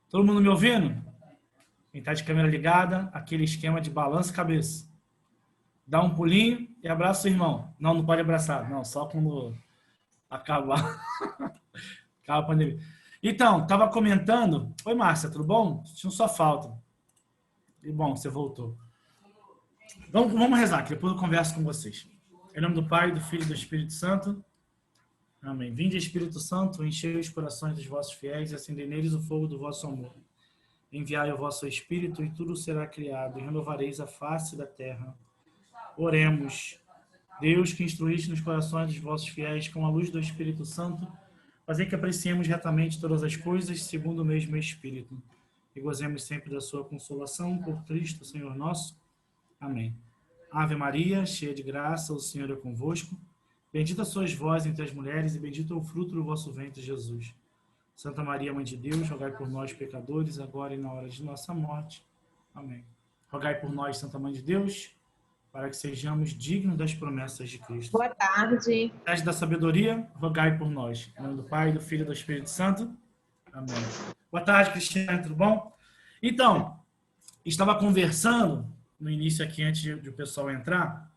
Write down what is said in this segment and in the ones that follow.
Todo mundo me ouvindo? Quem está de câmera ligada, aquele esquema de balança cabeça. Dá um pulinho e abraça o irmão. Não, não pode abraçar. Não, só quando acabar. Acaba a pandemia. Então, estava comentando. Oi, Márcia, tudo bom? Tinha só falta. E bom, você voltou. Vamos rezar, que depois eu converso com vocês. Em nome do Pai, do Filho e do Espírito Santo. Amém. Vinde, Espírito Santo, enchei os corações dos vossos fiéis e acendei neles o fogo do vosso amor. Enviai o vosso Espírito e tudo será criado, e renovareis a face da terra. Oremos. Deus, que instruíste nos corações dos vossos fiéis com a luz do Espírito Santo, fazei que apreciemos retamente todas as coisas segundo o mesmo Espírito, e gozemos sempre da sua consolação por Cristo, Senhor nosso. Amém. Ave Maria, cheia de graça, o Senhor é convosco. Bendita sois vós entre as mulheres, e bendito é o fruto do vosso ventre, Jesus. Santa Maria, Mãe de Deus, rogai por nós, pecadores, agora e na hora de nossa morte. Amém. Rogai por nós, Santa Mãe de Deus, para que sejamos dignos das promessas de Cristo. Boa tarde. Tarde da sabedoria, rogai por nós. Em nome do Pai, do Filho e do Espírito Santo. Amém. Boa tarde, Cristiane, tudo bom? Então, estava conversando no início aqui, antes de o pessoal entrar,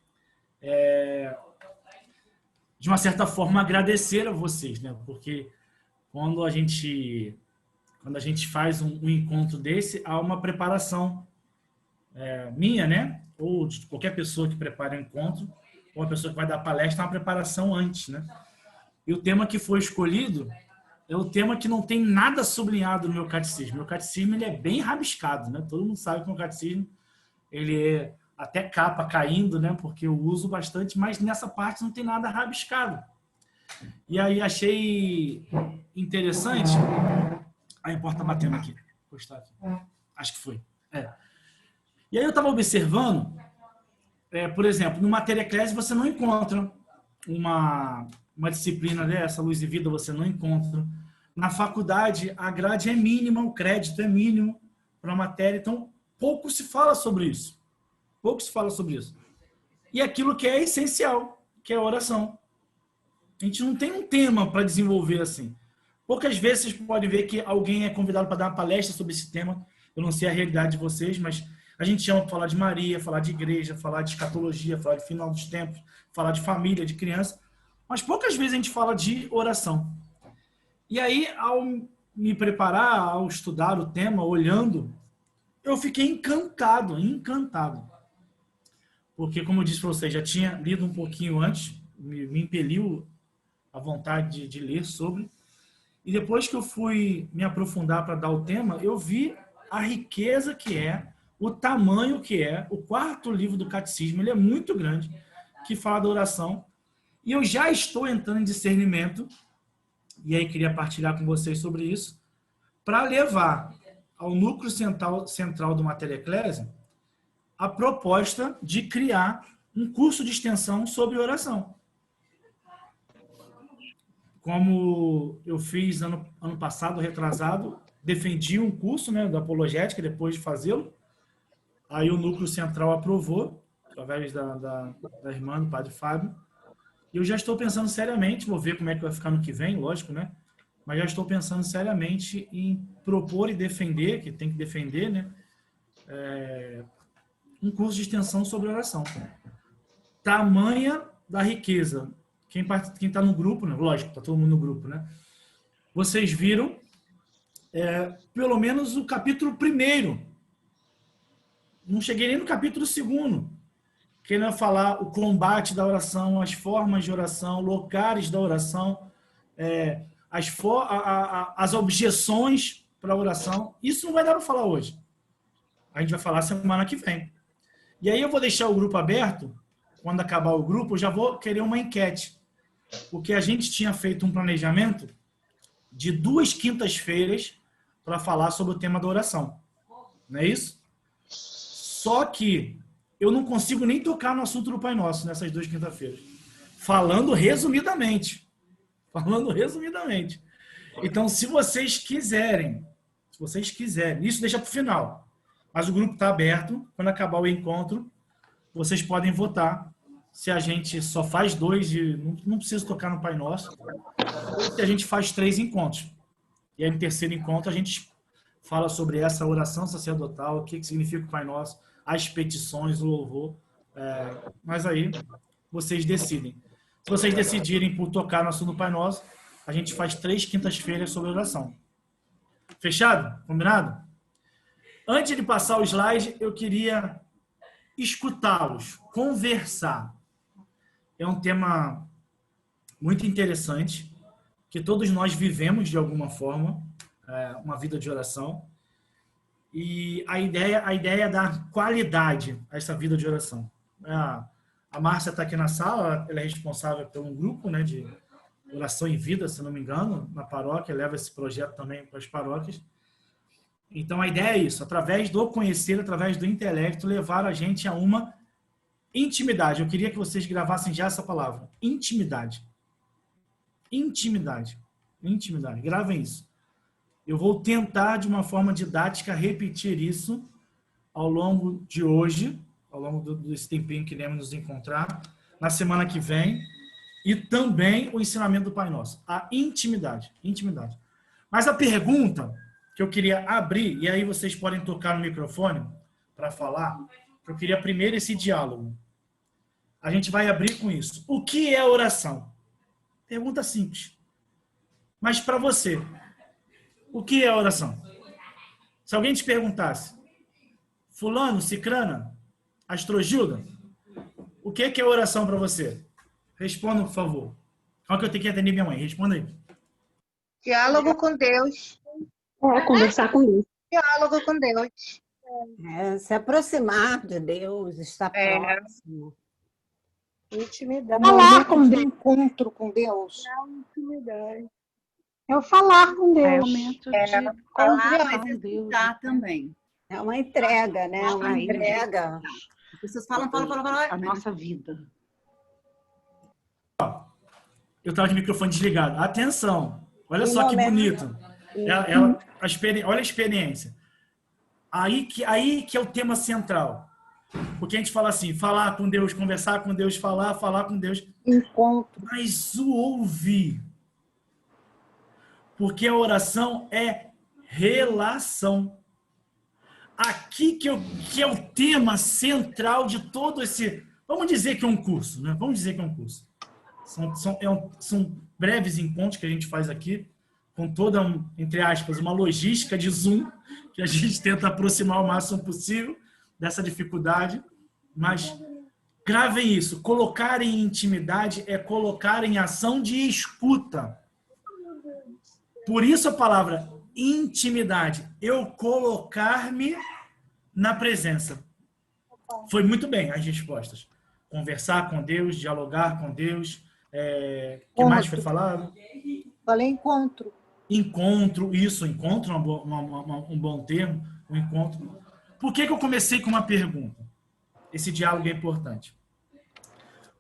de uma certa forma agradecer a vocês, né? Porque quando a gente faz um encontro desse, há uma preparação minha, né? Ou de qualquer pessoa que prepare um encontro, ou uma pessoa que vai dar palestra, há uma preparação antes, né? E o tema que foi escolhido é o tema que não tem nada sublinhado no meu catecismo. Meu catecismo ele é bem rabiscado, né? Todo mundo sabe que o meu catecismo ele é até capa caindo, né? Porque eu uso bastante, mas nessa parte não tem nada rabiscado. E aí achei interessante. A porta batendo aqui. Acho que foi. E aí eu estava observando, por exemplo, no Matéria Eclésia você não encontra uma disciplina dessa, Luz e Vida, você não encontra. Na faculdade, a grade é mínima, o crédito é mínimo para a matéria, então pouco se fala sobre isso. Pouco se fala sobre isso. E aquilo que é essencial, que é a oração. A gente não tem um tema para desenvolver assim. Poucas vezes vocês podem ver que alguém é convidado para dar uma palestra sobre esse tema. Eu não sei a realidade de vocês, mas a gente chama para falar de Maria, falar de igreja, falar de escatologia, falar de final dos tempos, falar de família, de criança. Mas poucas vezes a gente fala de oração. E aí, ao me preparar, ao estudar o tema, olhando, eu fiquei encantado. Porque, como eu disse para vocês, já tinha lido um pouquinho antes, me impeliu a vontade de ler sobre. E depois que eu fui me aprofundar para dar o tema, eu vi a riqueza que é, o tamanho que é, o quarto livro do Catecismo, ele é muito grande, que fala da oração. E eu já estou entrando em discernimento, e aí queria partilhar com vocês sobre isso, para levar ao núcleo central do Matéria Eclésia a proposta de criar um curso de extensão sobre oração. Como eu fiz ano passado, retrasado, defendi um curso, né, da apologética, depois de fazê-lo. Aí o núcleo central aprovou, através da irmã, do padre Fábio. E eu já estou pensando seriamente, vou ver como é que vai ficar no que vem, lógico, né? Mas já estou pensando seriamente em propor e defender, que tem que defender, né? Um curso de extensão sobre oração. Tamanha da riqueza. Quem está no grupo, né? Lógico, está todo mundo no grupo, né? Vocês viram pelo menos o capítulo 1º. Não cheguei nem no capítulo 2º. Querendo falar o combate da oração, as formas de oração, locais da oração, as objeções para a oração. Isso não vai dar para falar hoje. A gente vai falar semana que vem. E aí eu vou deixar o grupo aberto. Quando acabar o grupo, eu já vou querer uma enquete. Porque a gente tinha feito um planejamento de 2 quintas-feiras para falar sobre o tema da oração. Não é isso? Só que eu não consigo nem tocar no assunto do Pai Nosso nessas 2 quintas-feiras. Falando resumidamente. Então, se vocês quiserem, isso deixa para o final. Mas o grupo está aberto. Quando acabar o encontro, vocês podem votar se a gente só faz 2, não precisa tocar no Pai Nosso, ou se a gente faz 3 encontros. E aí, no terceiro encontro, a gente fala sobre essa oração sacerdotal, o que significa o Pai Nosso, as petições, o louvor. Mas aí vocês decidem. Se vocês decidirem por tocar no assunto do Pai Nosso, a gente faz 3 quintas-feiras sobre oração. Fechado? Combinado? Antes de passar o slide, eu queria escutá-los, conversar. É um tema muito interessante, que todos nós vivemos de alguma forma, uma vida de oração. E a ideia é dar qualidade a essa vida de oração. A Márcia está aqui na sala, ela é responsável por um grupo, né, de oração em vida, se não me engano, na paróquia, leva esse projeto também para as paróquias. Então, a ideia é isso, através do conhecer, através do intelecto, levar a gente a uma intimidade. Eu queria que vocês gravassem já essa palavra, intimidade. Intimidade. Intimidade. Gravem isso. Eu vou tentar, de uma forma didática, repetir isso ao longo de hoje, ao longo desse tempinho que iremos nos encontrar, na semana que vem, e também o ensinamento do Pai Nosso. A intimidade. Intimidade. Mas a pergunta que eu queria abrir, e aí vocês podem tocar no microfone para falar, eu queria primeiro esse diálogo. A gente vai abrir com isso. O que é oração? Pergunta simples. Mas para você, o que é oração? Se alguém te perguntasse, fulano, cicrana, astrogilda, o que é oração para você? Responda, por favor. Calma que eu tenho que atender minha mãe. Responda aí. Diálogo com Deus. Conversar com Deus. Diálogo com Deus. Se aproximar de Deus, estar próximo. Intimidade. Falar com Deus. Encontro com Deus. Intimidade. É o falar com Deus. Momento É, de falar, conversar com Deus. Também. É uma entrega, né? Uma Aí, entrega. As pessoas falam. A nossa vida. Eu estava de microfone desligado. Atenção. Olha só que bonito. Olha a experiência. Aí que é o tema central. Porque a gente fala assim, falar com Deus, conversar com Deus, falar com Deus. Encontro. Mas o ouvir. Porque a oração é relação. Aqui que é o tema central de todo esse... Vamos dizer que é um curso, né? Vamos dizer que é um curso. São breves encontros que a gente faz aqui, com toda, entre aspas, uma logística de Zoom, que a gente tenta aproximar o máximo possível dessa dificuldade. Mas gravem isso. Colocar em intimidade é colocar em ação de escuta. Por isso a palavra intimidade. Eu colocar-me na presença. Foi muito bem as respostas. Conversar com Deus, dialogar com Deus. O que mais foi falado? Falei encontro. Encontro, isso, encontro é um bom termo, um encontro. Por que eu comecei com uma pergunta? Esse diálogo é importante.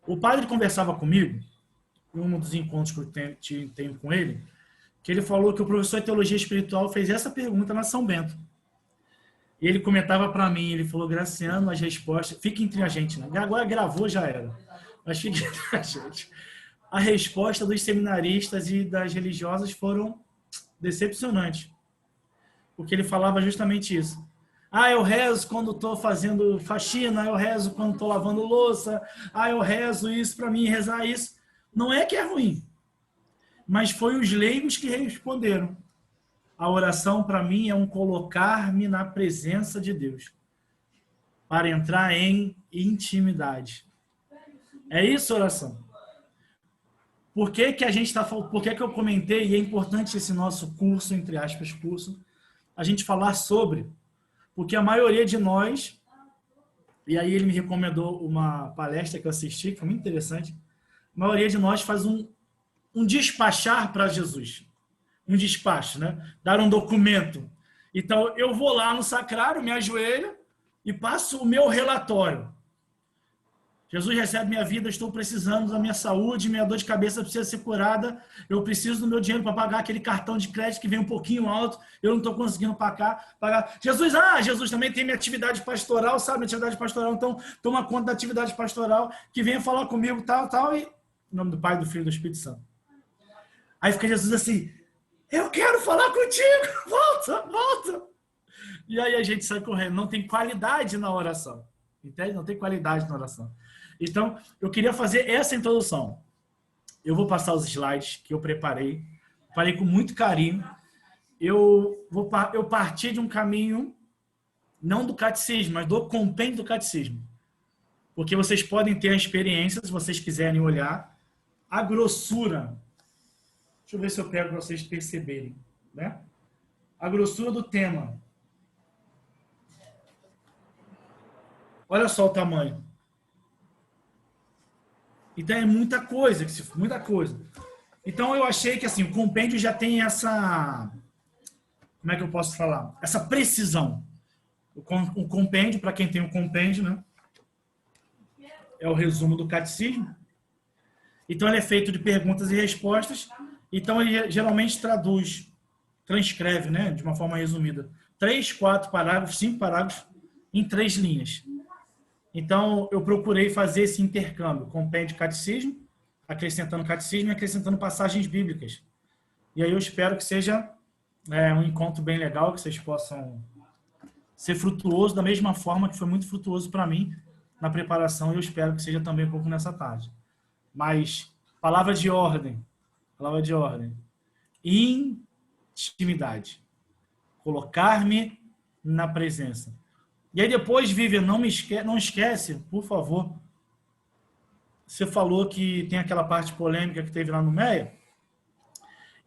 O padre conversava comigo, em um dos encontros que eu tenho com ele, que ele falou que o professor de teologia espiritual fez essa pergunta na São Bento. E ele comentava para mim, ele falou, Graciano, as respostas... Fica entre a gente, né? Agora gravou, já era. Mas fica entre a gente. A resposta dos seminaristas e das religiosas foram decepcionantes. Porque ele falava justamente isso. Eu rezo quando estou fazendo faxina, eu rezo quando estou lavando louça, eu rezo isso para mim, rezar isso. Não é que é ruim, mas foi os leigos que responderam. A oração, para mim, é um colocar-me na presença de Deus, para entrar em intimidade. É isso, oração. Por que que a gente está falando? Por que que eu comentei, e é importante esse nosso curso, entre aspas, curso, a gente falar sobre, porque a maioria de nós, e aí ele me recomendou uma palestra que eu assisti, que foi muito interessante, a maioria de nós faz um despachar para Jesus. Um despacho, né? Dar um documento. Então, eu vou lá no sacrário, me ajoelho e passo o meu relatório. Jesus recebe minha vida, estou precisando da minha saúde, minha dor de cabeça precisa ser curada, eu preciso do meu dinheiro para pagar aquele cartão de crédito que vem um pouquinho alto, eu não estou conseguindo pagar. Jesus também tem minha atividade pastoral, sabe? Minha atividade pastoral, então toma conta da atividade pastoral, que venha falar comigo, tal, e em nome do Pai, do Filho e do Espírito Santo. Aí fica Jesus assim, eu quero falar contigo, volta. E aí a gente sai correndo. Não tem qualidade na oração. Entende? Não tem qualidade na oração. Então, eu queria fazer essa introdução. Eu vou passar os slides que eu preparei. Preparei com muito carinho. Eu parti de um caminho, não do catecismo, mas do compêndio do catecismo. Porque vocês podem ter a experiência, se vocês quiserem olhar, a grossura. Deixa eu ver se eu pego para vocês perceberem. Né? A grossura do tema. Olha só o tamanho. Então é muita coisa, muita coisa. Então eu achei que assim, o compêndio já tem essa... Como é que eu posso falar? Essa precisão. O compêndio, para quem tem um compêndio, né? É o resumo do catecismo. Então ele é feito de perguntas e respostas. Então ele geralmente transcreve, né? De uma forma resumida. 3, 4 parágrafos, 5 parágrafos em 3 linhas. Então, eu procurei fazer esse intercâmbio, compêndio catecismo, acrescentando catecismo e acrescentando passagens bíblicas. E aí eu espero que seja um encontro bem legal, que vocês possam ser frutuoso da mesma forma que foi muito frutuoso para mim na preparação, e eu espero que seja também um pouco nessa tarde. Mas, palavra de ordem. Intimidade. Colocar-me na presença. E aí depois, Vivian, não esquece, por favor. Você falou que tem aquela parte polêmica que teve lá no MEA.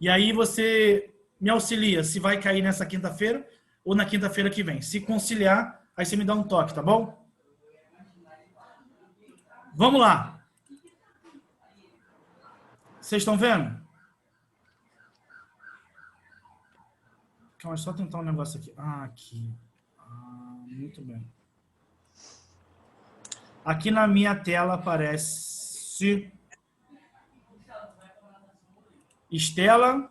E aí você me auxilia se vai cair nessa quinta-feira ou na quinta-feira que vem. Se conciliar, aí você me dá um toque, tá bom? Vamos lá. Vocês estão vendo? Calma, só tentar um negócio aqui. Aqui. Muito bem. Aqui na minha tela aparece Estela,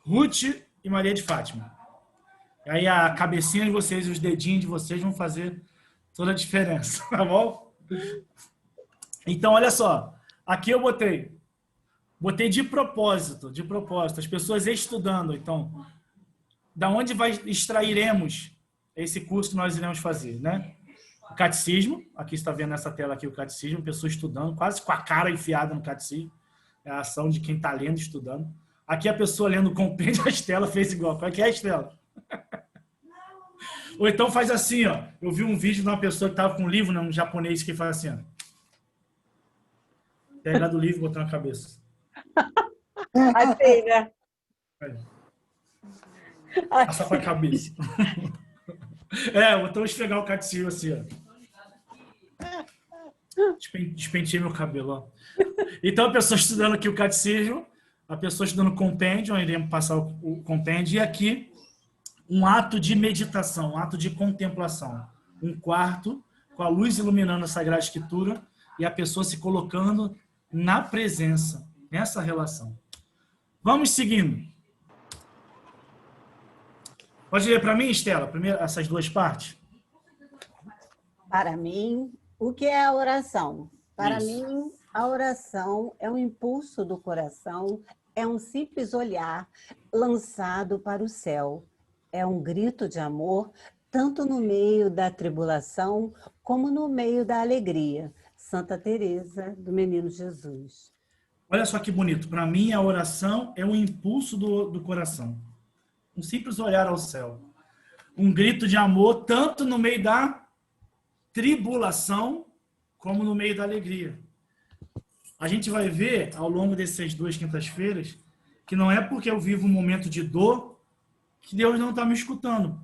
Ruth e Maria de Fátima. E aí a cabecinha de vocês e os dedinhos de vocês vão fazer toda a diferença, tá bom? Então, olha só. Aqui eu botei de propósito, as pessoas estudando. Então, da onde extrairemos esse curso que nós iremos fazer, né? O catecismo, aqui está vendo nessa tela aqui o catecismo, pessoa estudando, quase com a cara enfiada no catecismo. É a ação de quem está lendo e estudando. Aqui a pessoa lendo o compêndio, a Estela fez igual. Qual é que é, Estela? Ou então faz assim, ó. Eu vi um vídeo de uma pessoa que estava com um livro, né, um japonês, que faz assim, ó. Pega do livro e botar na cabeça. Assim, né? Passa para a cabeça. Botou esfregar o catecismo assim, ó. Despenteei meu cabelo, ó. Então, a pessoa estudando aqui o catecismo, a pessoa estudando o compêndio, nós iremos passar o compêndio, e aqui um ato de meditação, um ato de contemplação. Um quarto, com a luz iluminando a Sagrada Escritura, e a pessoa se colocando na presença, nessa relação. Vamos seguindo. Pode ler para mim, Estela, primeiro essas duas partes? Para mim, o que é a oração? Para Isso. mim, a oração é um impulso do coração, é um simples olhar lançado para o céu. É um grito de amor, tanto no meio da tribulação, como no meio da alegria. Santa Teresa do Menino Jesus. Olha só que bonito. Para mim, a oração é um impulso do coração. Um simples olhar ao céu. Um grito de amor, tanto no meio da tribulação, como no meio da alegria. A gente vai ver, ao longo dessas 2 quintas-feiras, que não é porque eu vivo um momento de dor que Deus não está me escutando.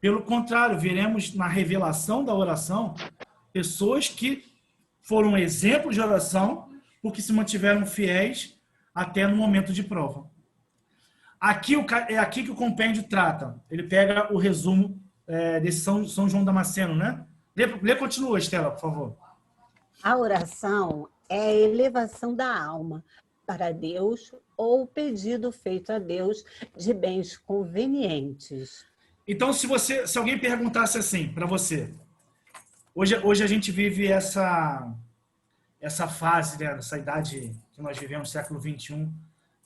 Pelo contrário, veremos na revelação da oração pessoas que foram exemplos de oração porque se mantiveram fiéis até no momento de prova. Aqui é aqui que o compêndio trata. Ele pega o resumo desse São João Damasceno, né? Continua, Estela, por favor. A oração é a elevação da alma para Deus ou o pedido feito a Deus de bens convenientes. Então, se alguém perguntasse assim para você, hoje a gente vive essa fase, né, essa idade que nós vivemos, século XXI,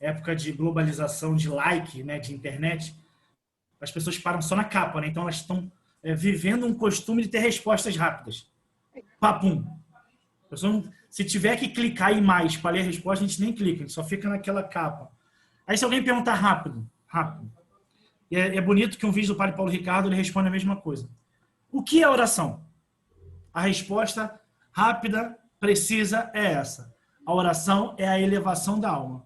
época de globalização, de like, né, de internet. as pessoas param só na capa, né? Então elas estão vivendo um costume de ter respostas rápidas. Papum. Se tiver que clicar em mais para ler a resposta, a gente nem clica, a gente só fica naquela capa. Aí se alguém perguntar rápido. E é bonito que um vídeo do Padre Paulo Ricardo, ele responde a mesma coisa. O que é oração? A resposta rápida, precisa é essa. A oração é a elevação da alma.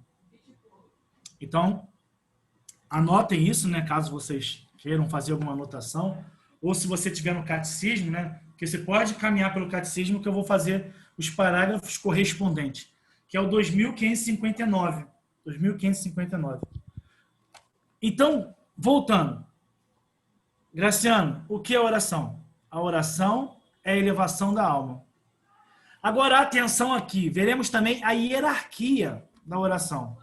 Então, anotem isso, né? Caso vocês queiram fazer alguma anotação, ou se você tiver no catecismo, né? Porque você pode caminhar pelo catecismo, que eu vou fazer os parágrafos correspondentes, que é o 2559. 2559. Então, voltando. Graciano, o que é oração? A oração é a elevação da alma. Agora, atenção aqui. Veremos também a hierarquia da oração.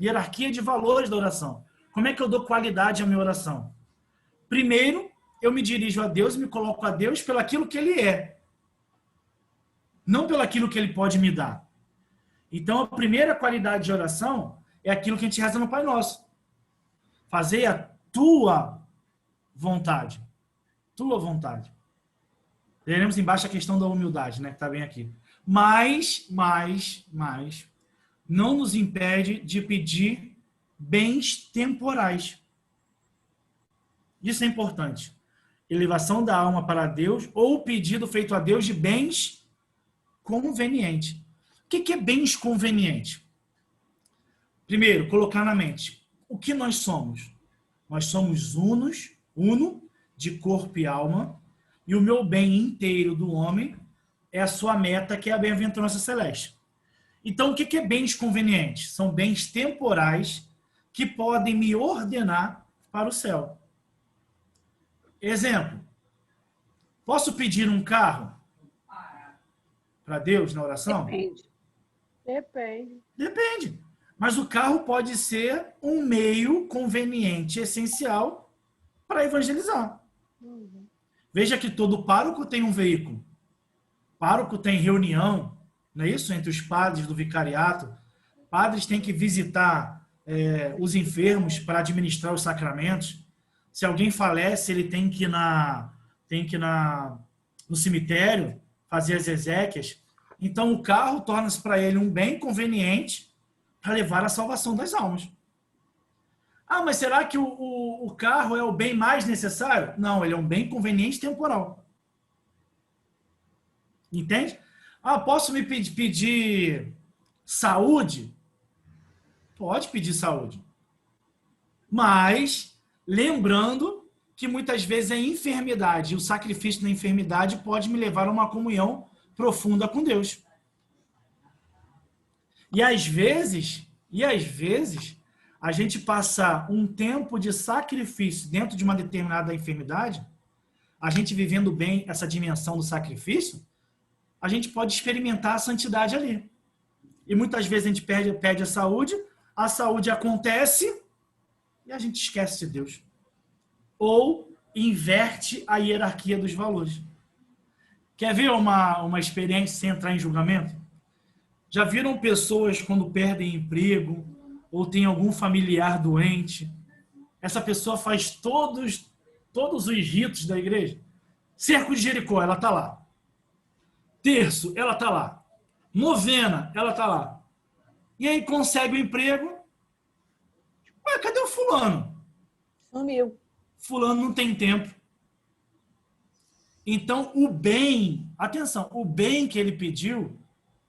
Hierarquia de valores da oração. Como é que eu dou qualidade à minha oração? Primeiro, eu me dirijo a Deus e me coloco a Deus pelo aquilo que Ele é. Não pelo aquilo que Ele pode me dar. Então, a primeira qualidade de oração é aquilo que a gente reza no Pai Nosso. Fazer a tua vontade. Tua vontade. Teremos embaixo a questão da humildade, né? Que está bem aqui. Mas, não nos impede de pedir bens temporais. Isso é importante. Elevação da alma para Deus ou pedido feito a Deus de bens convenientes. O que é bens convenientes? Primeiro, colocar na mente. O que nós somos? Nós somos uno de corpo e alma, e o meu bem inteiro do homem é a sua meta, que é a bem-aventurança celeste. Então, o que é bens convenientes? São bens temporais que podem me ordenar para o céu. Exemplo. Posso pedir um carro para Deus na oração? Depende. Mas o carro pode ser um meio conveniente, essencial para evangelizar. Veja que todo pároco tem um veículo. Pároco tem reunião, não é isso? Entre os padres do vicariato. Padres têm que visitar os enfermos para administrar os sacramentos. Se alguém falece, ele tem que ir no cemitério fazer as exéquias. Então, o carro torna-se para ele um bem conveniente para levar a salvação das almas. Ah, mas será que o carro é o bem mais necessário? Não, ele é um bem conveniente temporal. Entende? Ah, posso me pedir saúde? Pode pedir saúde. Mas, lembrando que muitas vezes a enfermidade, o sacrifício da enfermidade pode me levar a uma comunhão profunda com Deus. E às vezes, a gente passar um tempo de sacrifício dentro de uma determinada enfermidade, a gente vivendo bem essa dimensão do sacrifício, a gente pode experimentar a santidade ali. E muitas vezes a gente pede a saúde acontece e a gente esquece de Deus. Ou inverte a hierarquia dos valores. Quer ver uma experiência sem entrar em julgamento? Já viram pessoas quando perdem emprego ou tem algum familiar doente? Essa pessoa faz todos os ritos da igreja. Cerco de Jericó, ela está lá. Terço, ela está lá. Novena, ela está lá. E aí consegue o emprego. Ué, cadê o fulano? Sumiu. Fulano não tem tempo. Então, o bem, atenção, o bem que ele pediu,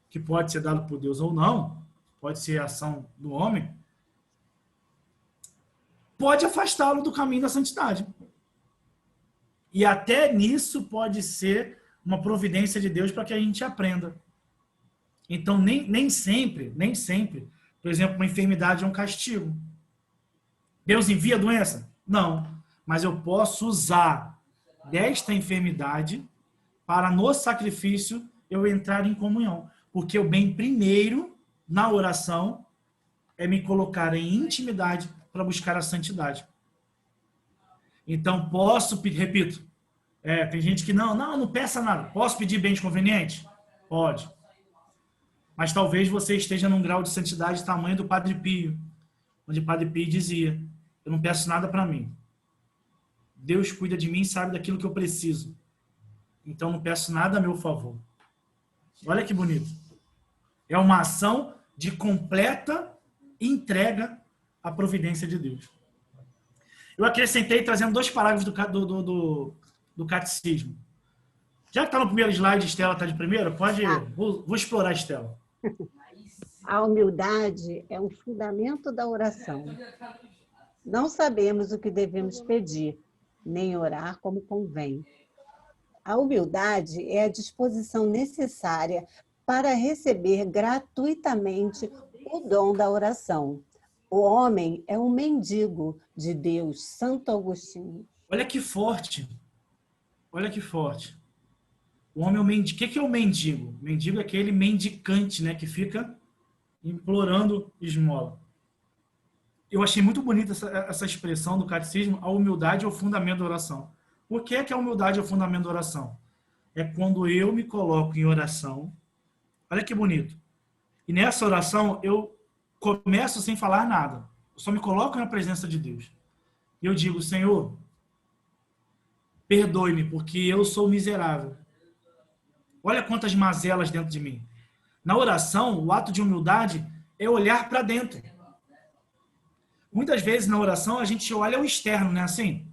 que pode ser dado por Deus ou não, pode ser a ação do homem, pode afastá-lo do caminho da santidade. E até nisso pode ser uma providência de Deus para que a gente aprenda. Então, nem sempre, por exemplo, uma enfermidade é um castigo. Deus envia a doença? Não. Mas eu posso usar desta enfermidade para, no sacrifício, eu entrar em comunhão. Porque o bem primeiro, na oração, é me colocar em intimidade para buscar a santidade. Então, posso pedir, repito, tem gente que não peça nada. Posso pedir bens convenientes? Pode. Mas talvez você esteja num grau de santidade tamanho do Padre Pio, onde o Padre Pio dizia, eu não peço nada para mim. Deus cuida de mim e sabe daquilo que eu preciso. Então não peço nada a meu favor. Olha que bonito. É uma ação de completa entrega à providência de Deus. Eu acrescentei trazendo 2 parágrafos do catecismo. Já que está no primeiro slide, Estela está de primeira, pode. Vou explorar, Estela. A humildade é um fundamento da oração. Não sabemos o que devemos pedir, nem orar como convém. A humildade é a disposição necessária para receber gratuitamente o dom da oração. O homem é um mendigo de Deus, Santo Agostinho. Olha que forte. Olha que forte. O homem é um mendigo. O que é o mendigo? O mendigo é aquele mendicante, né, que fica implorando esmola. Eu achei muito bonita essa expressão do catecismo, a humildade é o fundamento da oração. Por que a humildade é o fundamento da oração? É quando eu me coloco em oração. Olha que bonito. E nessa oração eu começo sem falar nada. Eu só me coloco na presença de Deus. E eu digo, Senhor, perdoe-me, porque eu sou miserável. Olha quantas mazelas dentro de mim. Na oração, o ato de humildade é olhar para dentro. Muitas vezes na oração a gente olha o externo, não é assim?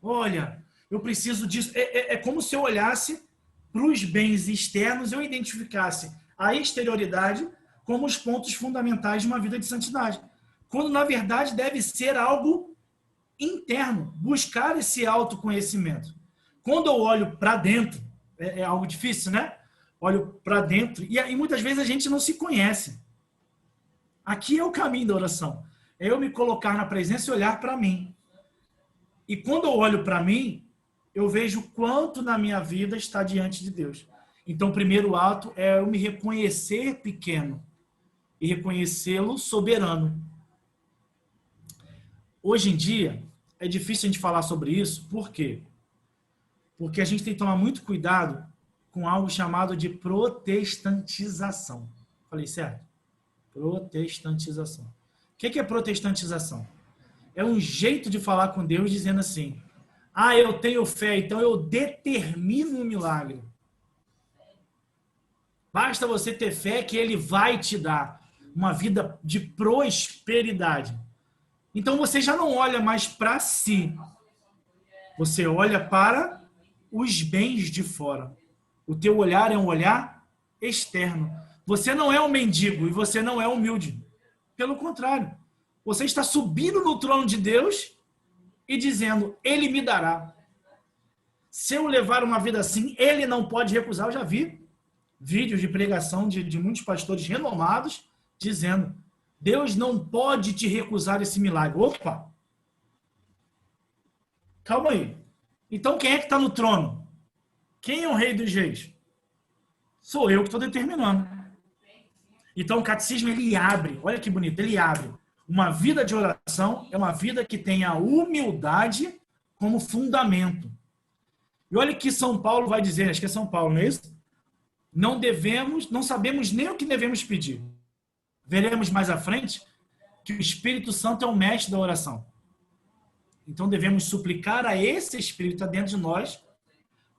Olha, eu preciso disso. É como se eu olhasse para os bens externos e eu identificasse a exterioridade como os pontos fundamentais de uma vida de santidade. Quando, na verdade, deve ser algo interno, buscar esse autoconhecimento. Quando eu olho para dentro, é algo difícil, né? Olho para dentro e muitas vezes a gente não se conhece. Aqui é o caminho da oração. É eu me colocar na presença e olhar para mim. E quando eu olho para mim, eu vejo quanto na minha vida está diante de Deus. Então, o primeiro ato é eu me reconhecer pequeno e reconhecê-lo soberano. Hoje em dia, é difícil a gente falar sobre isso. Por quê? Porque a gente tem que tomar muito cuidado com algo chamado de protestantização. Falei certo? Protestantização. O que é protestantização? É um jeito de falar com Deus dizendo assim, eu tenho fé, então eu determino um milagre. Basta você ter fé que Ele vai te dar uma vida de prosperidade. Então você já não olha mais para si. Você olha para os bens de fora. O teu olhar é um olhar externo. Você não é um mendigo e você não é humilde. Pelo contrário, você está subindo no trono de Deus e dizendo, Ele me dará. Se eu levar uma vida assim, Ele não pode recusar. Eu já vi vídeos de pregação de muitos pastores renomados dizendo, Deus não pode te recusar esse milagre. Opa! Calma aí. Então quem é que está no trono? Quem é o rei dos reis? Sou eu que estou determinando. Então o catecismo ele abre, olha que bonito, ele abre. Uma vida de oração é uma vida que tem a humildade como fundamento. E olha que São Paulo vai dizer, acho que é São Paulo, não é isso? Não sabemos nem o que devemos pedir. Veremos mais à frente que o Espírito Santo é o mestre da oração. Então devemos suplicar a esse Espírito dentro de nós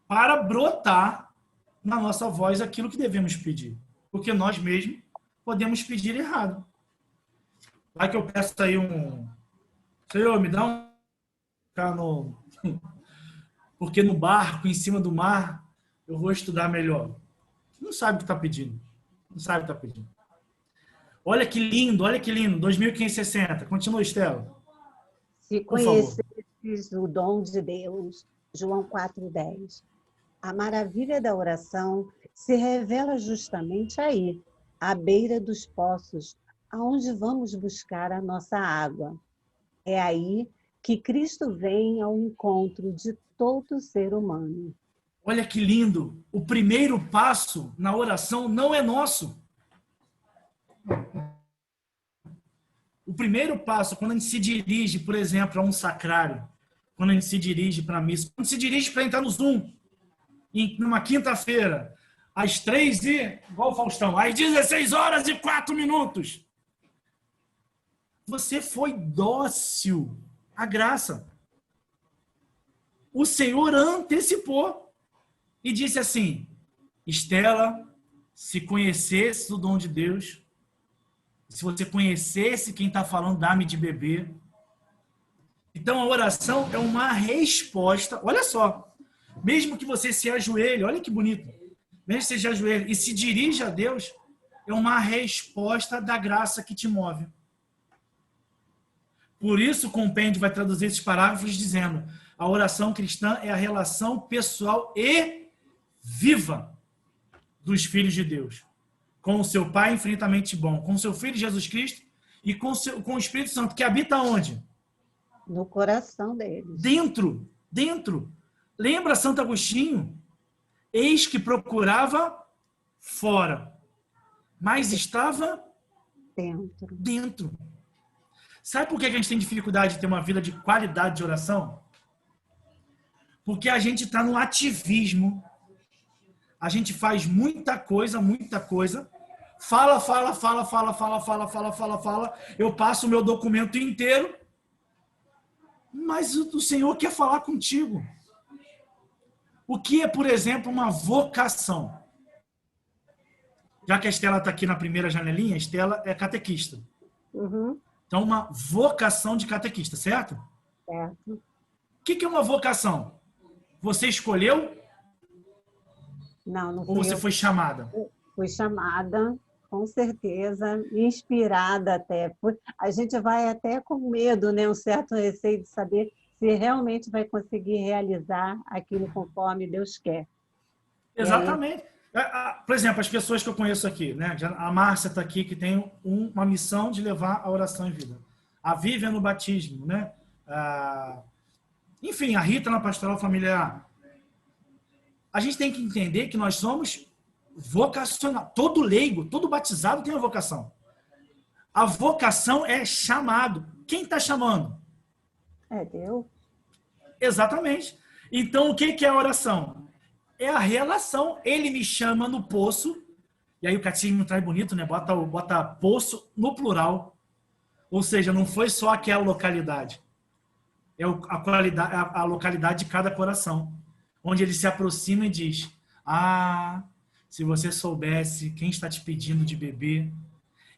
para brotar na nossa voz aquilo que devemos pedir. Porque nós mesmos podemos pedir errado. Vai que eu peço aí Senhor, me dá um... Porque no barco, em cima do mar, eu vou estudar melhor. Não sabe o que está pedindo. Não sabe o que está pedindo. Olha que lindo, 2560. Continua, Estela. Se conhecesses o dom de Deus, João 4,10. A maravilha da oração se revela justamente aí, à beira dos poços, aonde vamos buscar a nossa água. É aí que Cristo vem ao encontro de todo ser humano. Olha que lindo! O primeiro passo na oração não é nosso. O primeiro passo, quando a gente se dirige, por exemplo, a um sacrário, quando a gente se dirige para a missa, quando se dirige para entrar no Zoom, numa quinta-feira, às 3 e, igual o Faustão, às 16h04. Você foi dócil à graça. o Senhor antecipou e disse assim: Estela, se conhecesse o dom de Deus, se você conhecesse quem está falando, dá-me de beber. Então a oração é uma resposta. Olha só, mesmo que você se ajoelhe, olha que bonito, mesmo que você se ajoelhe e se dirija a Deus, é uma resposta da graça que te move. Por isso o compêndio vai traduzir esses parágrafos dizendo: a oração cristã é a relação pessoal e viva dos filhos de Deus, com o seu Pai infinitamente bom, com o seu Filho Jesus Cristo e com o Espírito Santo, que habita onde? No coração deles. Dentro. Lembra Santo Agostinho? Eis que procurava fora, mas estava dentro. Sabe por que a gente tem dificuldade de ter uma vida de qualidade de oração? Porque a gente está no ativismo. A gente faz muita coisa. Fala. Eu passo o meu documento inteiro, mas o Senhor quer falar contigo. O que é, por exemplo, uma vocação? Já que a Estela está aqui na primeira janelinha, a Estela é catequista. Uhum. Então, uma vocação de catequista, certo? Certo. O que é uma vocação? Você escolheu? Não Ou você foi chamada? Fui chamada, com certeza, inspirada até. A gente vai até com medo, né? Um certo receio de saber se realmente vai conseguir realizar aquilo conforme Deus quer. Exatamente. Por exemplo, as pessoas que eu conheço aqui, né? A Márcia está aqui, que tem uma missão de levar a oração em vida. A Vivian no batismo, né? Enfim, a Rita na pastoral familiar. A gente tem que entender que nós somos vocacional. Todo leigo, todo batizado tem uma vocação. A vocação é chamado. Quem está chamando? É Deus. Exatamente. Então, o que é a oração? É a relação. Ele me chama no poço, e aí o catecismo traz bonito, né? Bota poço no plural. Ou seja, não foi só aquela localidade. É a localidade de cada coração. Onde ele se aproxima e diz: se você soubesse quem está te pedindo de beber.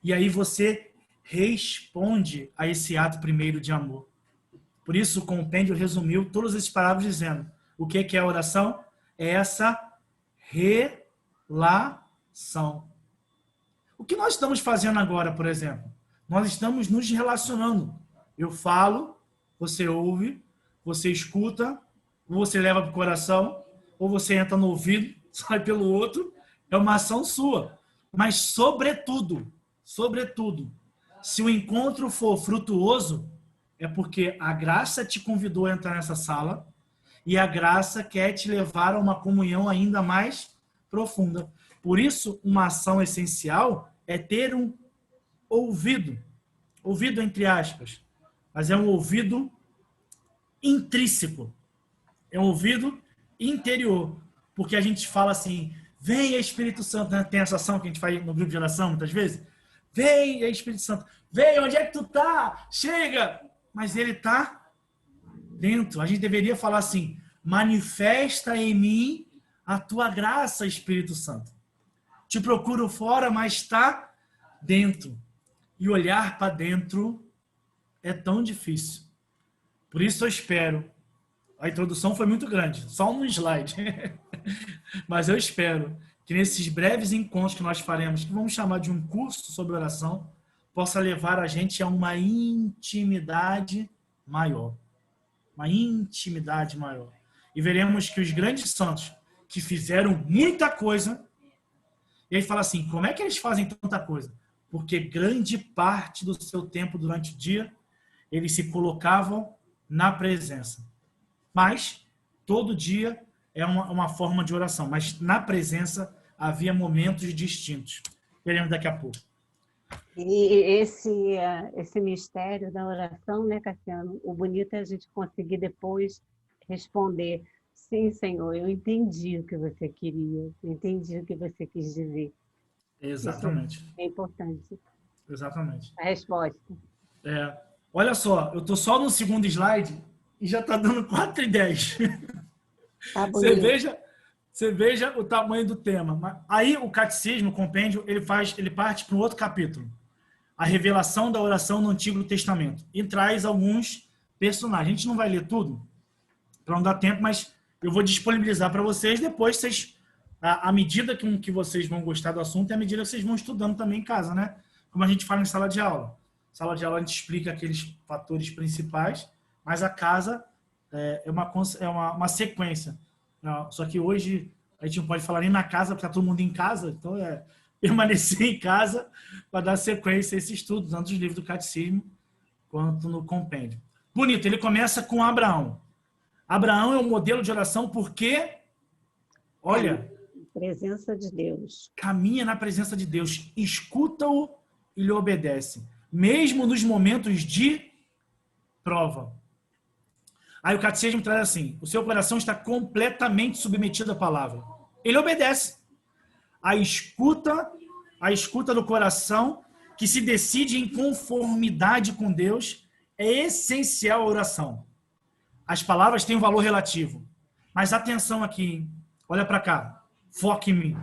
E aí você responde a esse ato primeiro de amor. Por isso o compêndio resumiu todos esses parágrafos dizendo: o que é a oração? É essa relação. O que nós estamos fazendo agora, por exemplo? Nós estamos nos relacionando. Eu falo, você ouve, você escuta, ou você leva para o coração, ou você entra no ouvido, sai pelo outro. É uma ação sua. Mas, sobretudo, se o encontro for frutuoso, é porque a graça te convidou a entrar nessa sala e a graça quer te levar a uma comunhão ainda mais profunda. Por isso, uma ação essencial é ter um ouvido. Ouvido entre aspas. Mas é um ouvido intrínseco. É um ouvido interior. Porque a gente fala assim: vem Espírito Santo, né? Tem essa ação que a gente faz no grupo de oração muitas vezes. Vem Espírito Santo. Vem, onde é que tu tá? Chega! Mas ele tá dentro. A gente deveria falar assim: manifesta em mim a tua graça, Espírito Santo. Te procuro fora, mas está dentro. E olhar para dentro é tão difícil. Por isso eu espero. A introdução foi muito grande, só um slide. Mas eu espero que nesses breves encontros que nós faremos, que vamos chamar de um curso sobre oração, possa levar a gente a uma intimidade maior. Uma intimidade maior. E veremos que os grandes santos que fizeram muita coisa, e aí fala assim: como é que eles fazem tanta coisa? Porque grande parte do seu tempo durante o dia, eles se colocavam na presença. Mas, todo dia é uma forma de oração. Mas, na presença, havia momentos distintos. Veremos daqui a pouco. E esse mistério da oração, né, Cassiano? O bonito é a gente conseguir depois responder: sim, Senhor, eu entendi o que você queria, eu entendi o que você quis dizer. Exatamente. Isso é importante. Exatamente. A resposta. Olha só, eu estou só no segundo slide e já está dando 4:10. Tá Você bonito. veja, você veja o tamanho do tema. Aí o catecismo, o compêndio, ele parte para um outro capítulo. A revelação da oração no Antigo Testamento. E traz alguns personagens. A gente não vai ler tudo, para não dar tempo, mas eu vou disponibilizar para vocês. Depois, à medida que vocês vão gostar do assunto, é à medida que vocês vão estudando também em casa, né? Como a gente fala em sala de aula. Sala de aula a gente explica aqueles fatores principais, mas a casa é uma sequência. Só que hoje a gente não pode falar nem na casa, porque está todo mundo em casa, então é permanecer em casa para dar sequência a esse estudo, tanto nos livros do catecismo quanto no compêndio. Bonito, ele começa com Abraão. Abraão é um modelo de oração porque, olha, Presença de Deus. caminha na presença de Deus, escuta-o e lhe obedece, mesmo nos momentos de prova. Aí o catecismo traz assim: o seu coração está completamente submetido à palavra. Ele obedece. A escuta do coração que se decide em conformidade com Deus é essencial à oração. As palavras têm um valor relativo. Mas atenção aqui, hein? Olha para cá. Foca em mim.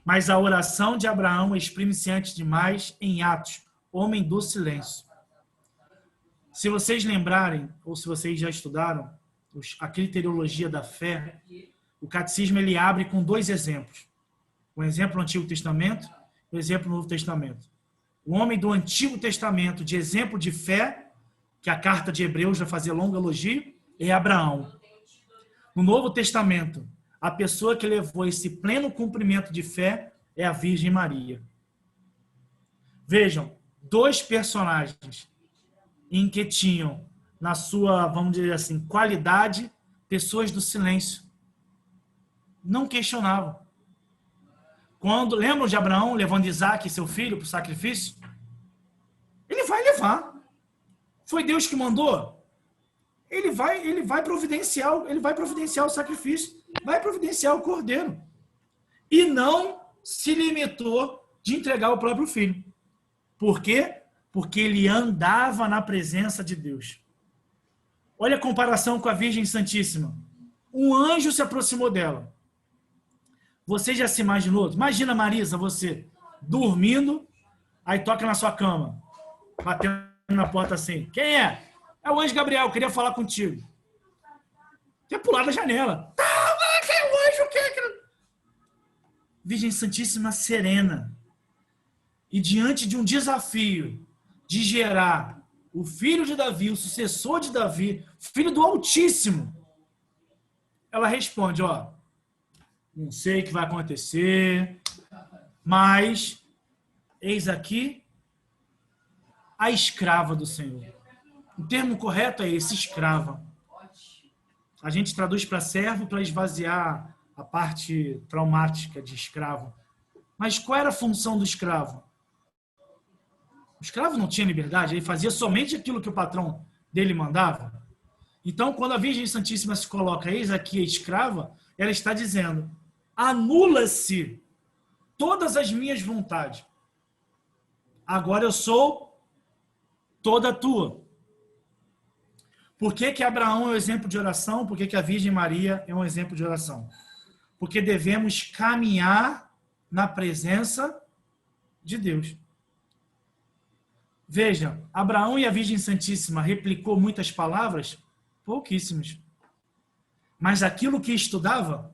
Mas a oração de Abraão exprime-se antes de mais em Atos, homem do silêncio. Se vocês lembrarem, ou se vocês já estudaram a criteriologia da fé, o catecismo ele abre com 2 exemplos. Um exemplo no Antigo Testamento e um exemplo no Novo Testamento. O homem do Antigo Testamento, de exemplo de fé, que a carta de Hebreus vai fazer longo elogio, é Abraão. No Novo Testamento, a pessoa que levou esse pleno cumprimento de fé é a Virgem Maria. Vejam, 2 personagens em que tinham, na sua, vamos dizer assim, qualidade, pessoas do silêncio. Não questionavam. Quando lembram de Abraão levando Isaac, seu filho, para o sacrifício? Ele vai levar. Foi Deus que mandou? Ele vai providenciar o sacrifício, vai providenciar o cordeiro. E não se limitou de entregar o próprio filho. Por quê? Porque ele andava na presença de Deus. Olha a comparação com a Virgem Santíssima. Um anjo se aproximou dela. Você já se imaginou? Imagina, Marisa, você dormindo, aí toca na sua cama, batendo na porta assim. Quem é? É o anjo Gabriel, queria falar contigo. Quer pular da janela. Quem é o anjo? Virgem Santíssima serena. E diante de um desafio de gerar o filho de Davi, o sucessor de Davi, filho do Altíssimo, ela responde, não sei o que vai acontecer, mas eis aqui a escrava do Senhor. O termo correto é esse, escrava. A gente traduz para servo para esvaziar a parte traumática de escravo. Mas qual era a função do escravo? O escravo não tinha liberdade, ele fazia somente aquilo que o patrão dele mandava. Então, quando a Virgem Santíssima se coloca, eis aqui a escrava, ela está dizendo, anula-se todas as minhas vontades. Agora eu sou toda tua. Por que que Abraão é um exemplo de oração? Por que que a Virgem Maria é um exemplo de oração? Porque devemos caminhar na presença de Deus. Veja, Abraão e a Virgem Santíssima replicou muitas palavras? Pouquíssimas. Mas aquilo que estudava,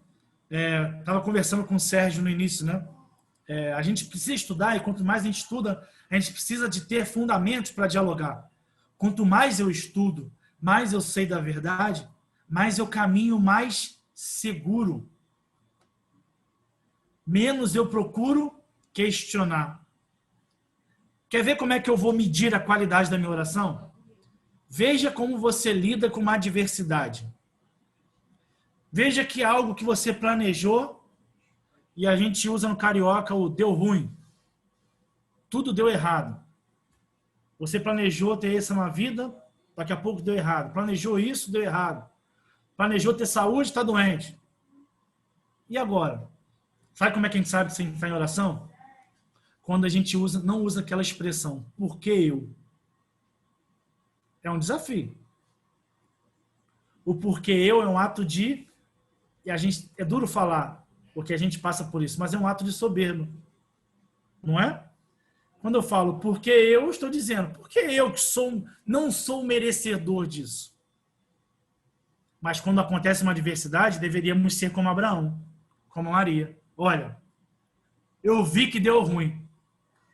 estava conversando com o Sérgio no início, né? A gente precisa estudar e quanto mais a gente estuda, a gente precisa de ter fundamentos para dialogar. Quanto mais eu estudo, mais eu sei da verdade, mais eu caminho mais seguro. Menos eu procuro questionar. Quer ver como é que eu vou medir a qualidade da minha oração? Veja como você lida com uma adversidade. Veja que algo que você planejou, e a gente usa no carioca o deu ruim. Tudo deu errado. Você planejou ter isso na vida, daqui a pouco deu errado. Planejou isso, deu errado. Planejou ter saúde, está doente. E agora? Sabe como é que a gente sabe que você está em oração? Quando a gente não usa aquela expressão, por que eu? É um desafio. O porquê eu é um ato de e a gente, é duro falar, porque a gente passa por isso, mas é um ato de soberba, não é? Quando eu falo porque eu, estou dizendo, porque eu que não sou merecedor disso. Mas quando acontece uma adversidade, deveríamos ser como Abraão, como Maria. Olha, eu vi que deu ruim,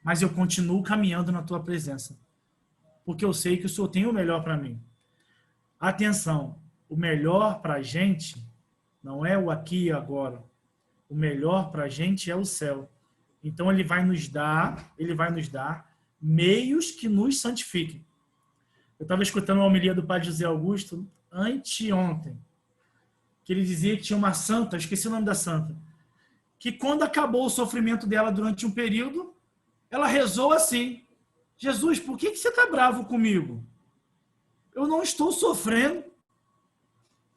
mas eu continuo caminhando na tua presença, porque eu sei que o Senhor tem o melhor para mim. Atenção, o melhor para a gente não é o aqui e agora. O melhor para a gente é o céu. Então ele vai nos dar meios que nos santifiquem. Eu estava escutando uma homilia do Padre José Augusto anteontem, que ele dizia que tinha uma santa, esqueci o nome da santa, que quando acabou o sofrimento dela durante um período, ela rezou assim: Jesus, por que você está bravo comigo? Eu não estou sofrendo.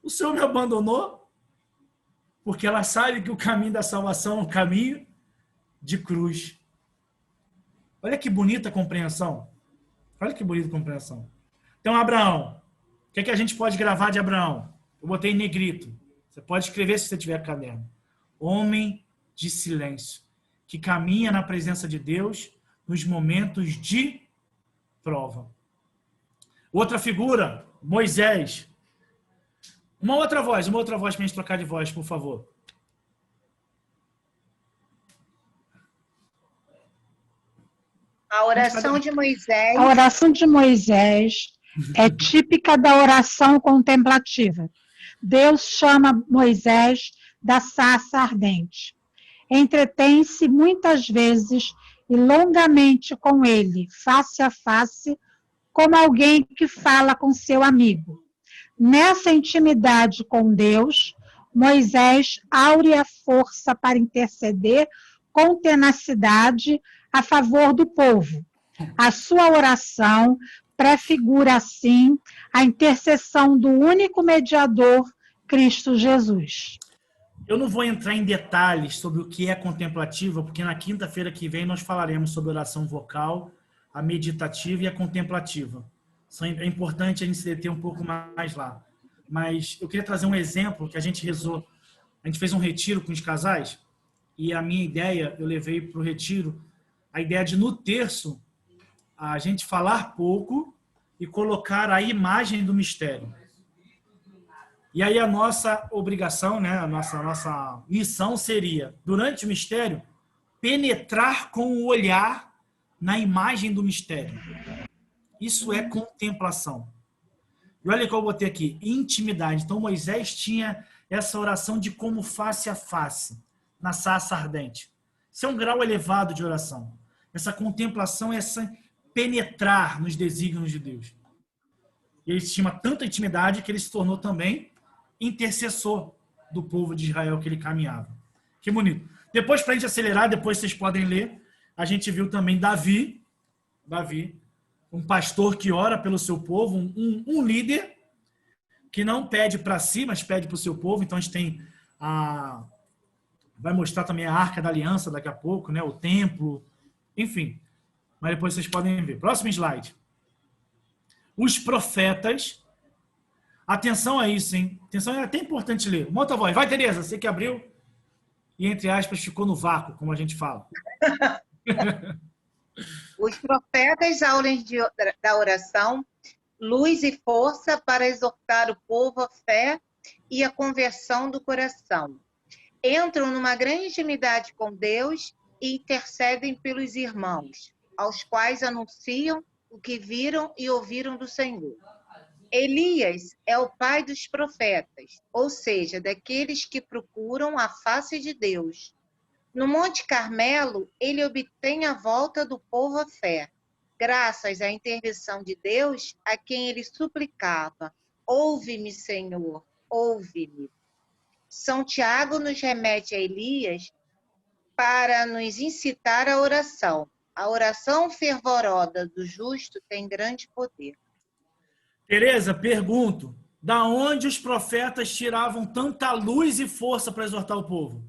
O Senhor me abandonou? Porque ela sabe que o caminho da salvação é um caminho de cruz. Olha que bonita compreensão. Olha que bonita compreensão. Então, Abraão, o que a gente pode gravar de Abraão? Eu botei em negrito. Você pode escrever se você tiver caderno. Homem de silêncio, que caminha na presença de Deus nos momentos de prova. Outra figura, Moisés. Uma outra voz para a gente trocar de voz, por favor. A oração de Moisés. A oração de Moisés é típica da oração contemplativa. Deus chama Moisés da sarça ardente. Entretém-se muitas vezes e longamente com ele, face a face, como alguém que fala com seu amigo. Nessa intimidade com Deus, Moisés aure a força para interceder com tenacidade a favor do povo. A sua oração prefigura, assim, a intercessão do único mediador, Cristo Jesus. Eu não vou entrar em detalhes sobre o que é contemplativa, porque na quinta-feira que vem nós falaremos sobre oração vocal, a meditativa e a contemplativa. É importante a gente se deter um pouco mais lá. Mas eu queria trazer um exemplo que a gente rezou. A gente fez um retiro com os casais e a minha ideia, eu levei para o retiro, a ideia de no terço a gente falar pouco e colocar a imagem do mistério. E aí a nossa obrigação, né, a nossa missão seria, durante o mistério, penetrar com o olhar na imagem do mistério. Isso é contemplação. E olha que eu botei aqui, intimidade. Então Moisés tinha essa oração de como face a face, na sarça ardente. Isso é um grau elevado de oração. Essa contemplação é essa penetrar nos desígnios de Deus. E ele tinha tanta intimidade que ele se tornou também intercessor do povo de Israel que ele caminhava. Que bonito. Depois, para a gente acelerar, depois vocês podem ler, a gente viu também Davi, um pastor que ora pelo seu povo, um líder que não pede para si, mas pede para o seu povo. Então a gente tem vai mostrar também a Arca da Aliança daqui a pouco, né? O templo, enfim. Mas depois vocês podem ver. Próximo slide. Os profetas. Atenção a isso, hein? Atenção, é até importante ler. Monta a voz. Vai, Tereza, você que abriu e, entre aspas, ficou no vácuo, como a gente fala. Os profetas, aulas da oração, luz e força para exortar o povo à fé e à conversão do coração. Entram numa grande intimidade com Deus e intercedem pelos irmãos, aos quais anunciam o que viram e ouviram do Senhor. Elias é o pai dos profetas, ou seja, daqueles que procuram a face de Deus. No Monte Carmelo, ele obtém a volta do povo à fé, graças à intervenção de Deus, a quem ele suplicava: ouve-me, Senhor, ouve-me. São Tiago nos remete a Elias para nos incitar à oração. A oração fervorosa do justo tem grande poder. Tereza, pergunto, da onde os profetas tiravam tanta luz e força para exortar o povo?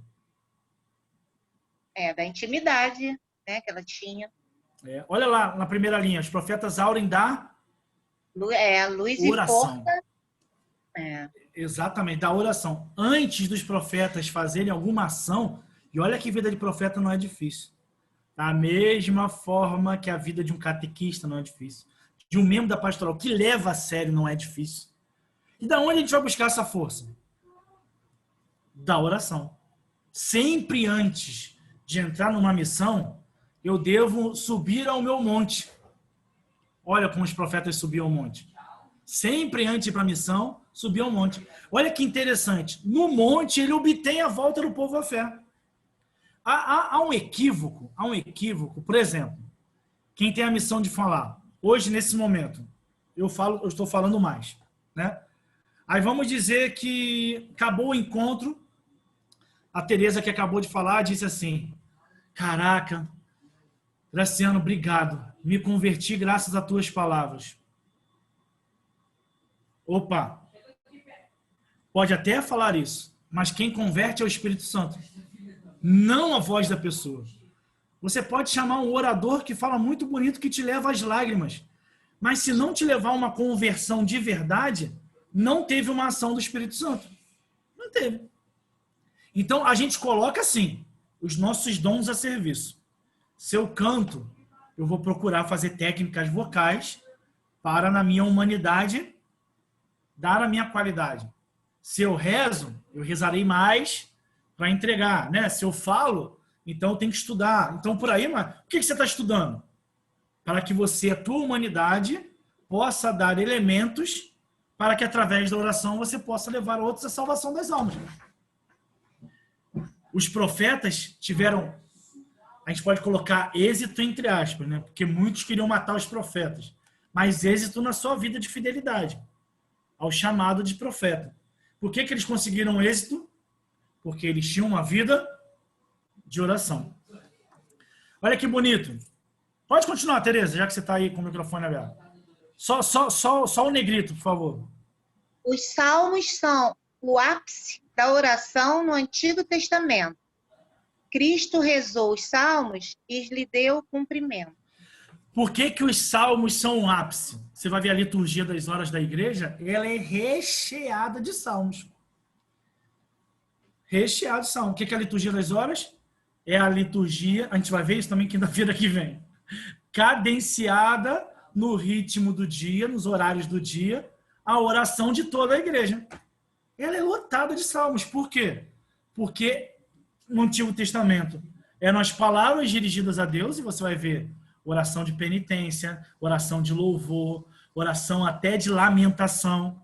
Da intimidade, né, que ela tinha. Olha lá, na primeira linha, os profetas aurem da Luz oração. E força. Exatamente, da oração. Antes dos profetas fazerem alguma ação, e olha que vida de profeta não é difícil. Da mesma forma que a vida de um catequista não é difícil. De um membro da pastoral que leva a sério não é difícil. E da onde a gente vai buscar essa força? Da oração. Sempre antes de entrar numa missão, eu devo subir ao meu monte. Olha como os profetas subiam ao monte. Sempre antes de ir para a missão, subiam ao monte. Olha que interessante. No monte, ele obtém a volta do povo à fé. Há um equívoco. Por exemplo, quem tem a missão de falar, hoje, nesse momento, eu estou falando mais, né? Aí vamos dizer que acabou o encontro, a Tereza que acabou de falar disse assim, caraca, Graciano, obrigado, me converti graças às tuas palavras. Opa, pode até falar isso, mas quem converte é o Espírito Santo, não a voz da pessoa. Você pode chamar um orador que fala muito bonito, que te leva às lágrimas, mas se não te levar a uma conversão de verdade, não teve uma ação do Espírito Santo. Não teve. Então, a gente coloca assim, os nossos dons a serviço. Se eu canto, eu vou procurar fazer técnicas vocais para, na minha humanidade, dar a minha qualidade. Se eu rezo, eu rezarei mais para entregar, né? Se eu falo, então eu tenho que estudar. Então, por aí, mas o que você está estudando? Para que você, a tua humanidade, possa dar elementos para que, através da oração, você possa levar outros à salvação das almas. Os profetas tiveram, a gente pode colocar êxito entre aspas, né? Porque muitos queriam matar os profetas, mas êxito na sua vida de fidelidade ao chamado de profeta. Por que eles conseguiram êxito? Porque eles tinham uma vida de oração. Olha que bonito. Pode continuar, Tereza, já que você está aí com o microfone aberto. Só o negrito, por favor. Os salmos são o ápice da oração no Antigo Testamento. Cristo rezou os salmos e lhe deu cumprimento. Por que os salmos são um ápice? Você vai ver a liturgia das horas da igreja, ela é recheada de salmos. Recheada de salmos. O que é a liturgia das horas? É a liturgia, a gente vai ver isso também quinta-feira que vem, cadenciada no ritmo do dia, nos horários do dia, a oração de toda a igreja. Ela é lotada de salmos. Por quê? Porque no Antigo Testamento eram as palavras dirigidas a Deus, e você vai ver oração de penitência, oração de louvor, oração até de lamentação,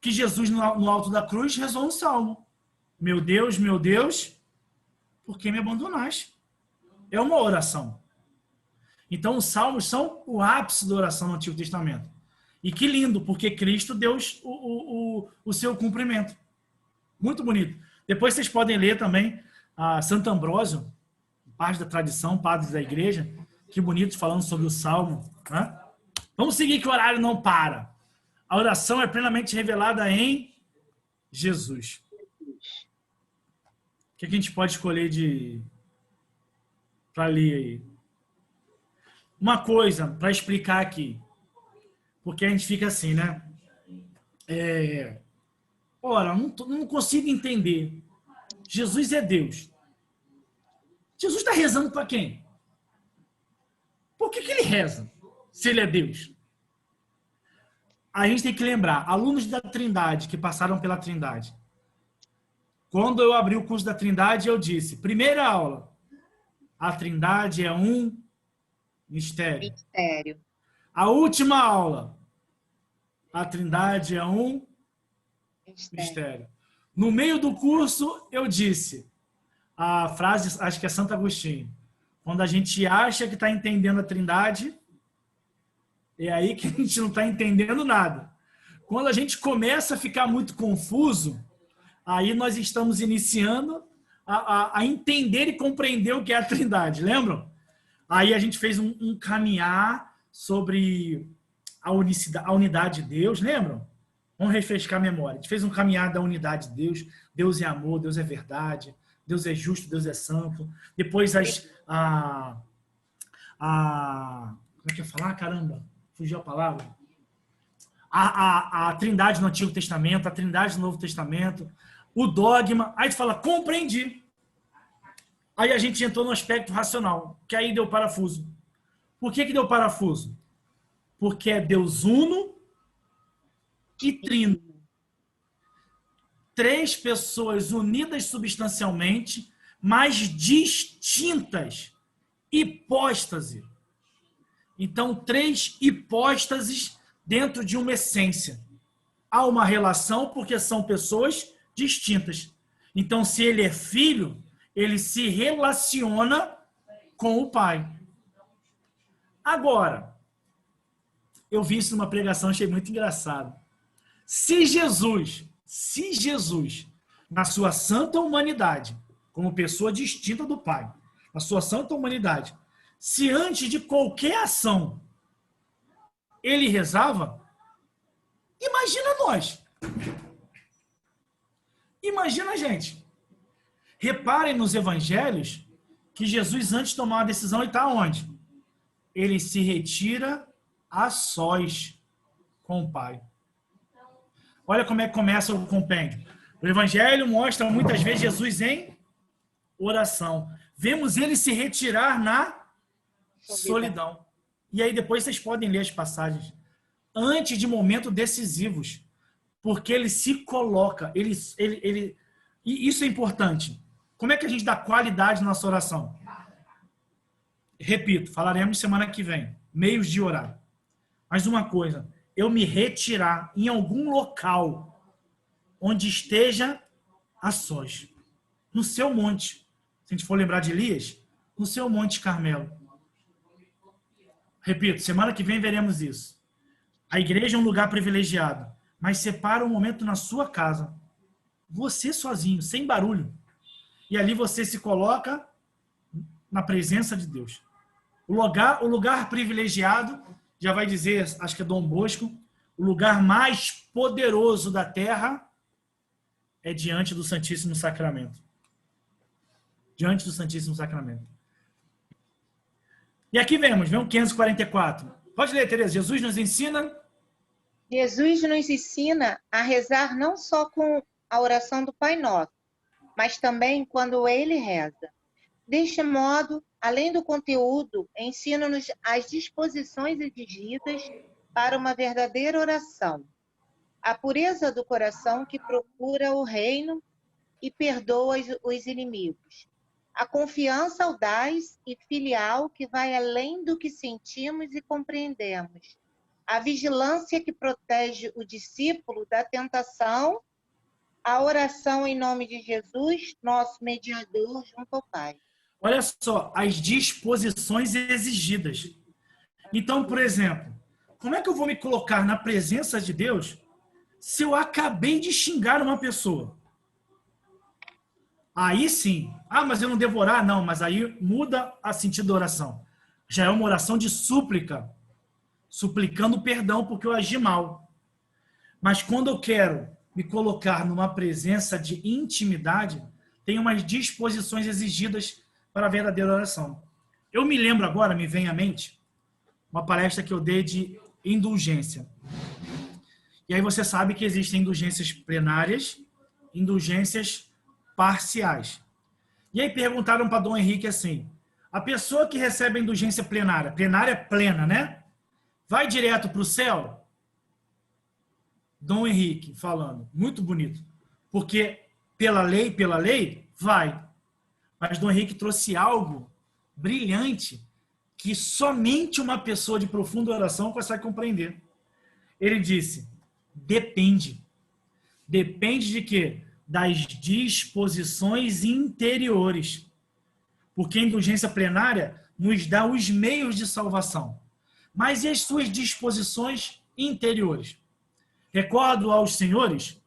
que Jesus, no alto da cruz, rezou um salmo. Meu Deus, por que me abandonaste? É uma oração. Então, os salmos são o ápice da oração no Antigo Testamento. E que lindo, porque Cristo deu o seu cumprimento. Muito bonito. Depois vocês podem ler também a Santo Ambrósio, parte da tradição, padre da igreja, que bonito, falando sobre o salmo. Né? Vamos seguir que o horário não para. A oração é plenamente revelada em Jesus. O que a gente pode escolher para ler aí? Uma coisa para explicar aqui, porque a gente fica assim, né? Ora, não consigo entender. Jesus é Deus. Jesus está rezando para quem? Por que ele reza, se ele é Deus? A gente tem que lembrar, alunos da Trindade, que passaram pela Trindade. Quando eu abri o curso da Trindade, eu disse, primeira aula, a Trindade é um mistério. A última aula, a Trindade é um mistério. No meio do curso, eu disse a frase, acho que é Santo Agostinho, quando a gente acha que está entendendo a Trindade, é aí que a gente não está entendendo nada. Quando a gente começa a ficar muito confuso, aí nós estamos iniciando a entender e compreender o que é a Trindade, lembram? Aí a gente fez um caminhar sobre a unidade de Deus, lembram? Vamos refrescar a memória. A gente fez um caminhar da unidade de Deus. Deus é amor, Deus é verdade, Deus é justo, Deus é santo. Depois como é que eu ia falar? Caramba, fugiu a palavra. a Trindade no Antigo Testamento, a Trindade no Novo Testamento, o dogma. Aí tu fala, compreendi. Aí a gente entrou no aspecto racional, que aí deu parafuso. Por que deu parafuso? Porque é Deus uno e trino. 3 pessoas unidas substancialmente, mas distintas. Hipóstase. Então, 3 hipóstases dentro de uma essência. Há uma relação porque são pessoas distintas. Então, se ele é filho, ele se relaciona com o pai. Agora, eu vi isso numa pregação, achei muito engraçado. Se Jesus, na sua santa humanidade, como pessoa distinta do pai, na sua santa humanidade, se antes de qualquer ação ele rezava, imagina nós. Imagina a gente. Reparem nos evangelhos que Jesus, antes de tomar uma decisão, ele está onde? Ele se retira a sós com o Pai. Olha como é que começa o compêndio. O evangelho mostra muitas vezes Jesus em oração. Vemos ele se retirar na solidão. E aí depois vocês podem ler as passagens. Antes de momentos decisivos. Porque ele se coloca. E isso é importante. Como é que a gente dá qualidade na nossa oração? Repito, falaremos semana que vem. Meios de orar. Mas uma coisa, eu me retirar em algum local onde esteja a sós. No seu monte. Se a gente for lembrar de Elias, no seu Monte Carmelo. Repito, semana que vem veremos isso. A igreja é um lugar privilegiado, mas separa um momento na sua casa. Você sozinho, sem barulho. E ali você se coloca na presença de Deus. O lugar privilegiado, já vai dizer, acho que é Dom Bosco, o lugar mais poderoso da terra é diante do Santíssimo Sacramento. Diante do Santíssimo Sacramento. E aqui vemos 544. Pode ler, Tereza. Jesus nos ensina a rezar não só com a oração do Pai Nosso, mas também quando ele reza. Deste modo, além do conteúdo, ensina-nos as disposições exigidas para uma verdadeira oração. A pureza do coração que procura o reino e perdoa os inimigos. A confiança audaz e filial que vai além do que sentimos e compreendemos. A vigilância que protege o discípulo da tentação. A oração em nome de Jesus, nosso mediador junto ao Pai. Olha só, as disposições exigidas. Então, por exemplo, como é que eu vou me colocar na presença de Deus se eu acabei de xingar uma pessoa? Aí sim. Ah, mas eu não devo orar? Não, mas aí muda a sentido da oração. Já é uma oração de súplica. Suplicando perdão porque eu agi mal. Mas quando eu quero me colocar numa presença de intimidade, tem umas disposições exigidas para a verdadeira oração. Eu me lembro agora, me vem à mente, uma palestra que eu dei de indulgência. E aí você sabe que existem indulgências plenárias, indulgências parciais. E aí perguntaram para Dom Henrique assim, a pessoa que recebe a indulgência plenária é plena, né? Vai direto para o céu? Dom Henrique falando, muito bonito. Porque pela lei, vai. Mas Dom Henrique trouxe algo brilhante que somente uma pessoa de profunda oração consegue compreender. Ele disse, depende. Depende de quê? Das disposições interiores. Porque a indulgência plenária nos dá os meios de salvação. Mas e as suas disposições interiores? Recordo aos senhores,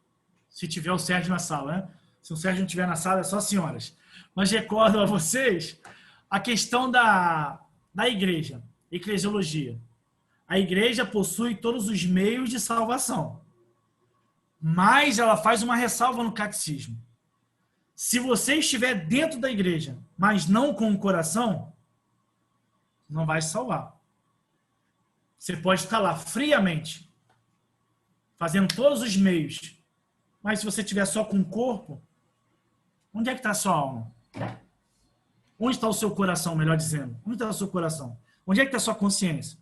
se tiver o Sérgio na sala, né? Se o Sérgio não estiver na sala, é só senhoras. Mas recordo a vocês a questão da igreja, eclesiologia. A igreja possui todos os meios de salvação. Mas ela faz uma ressalva no catecismo. Se você estiver dentro da igreja, mas não com o coração, não vai se salvar. Você pode estar lá friamente, fazendo todos os meios. Mas se você estiver só com o corpo, onde é que está a sua alma? Onde está o seu coração, melhor dizendo? Onde está o seu coração? Onde é que está a sua consciência?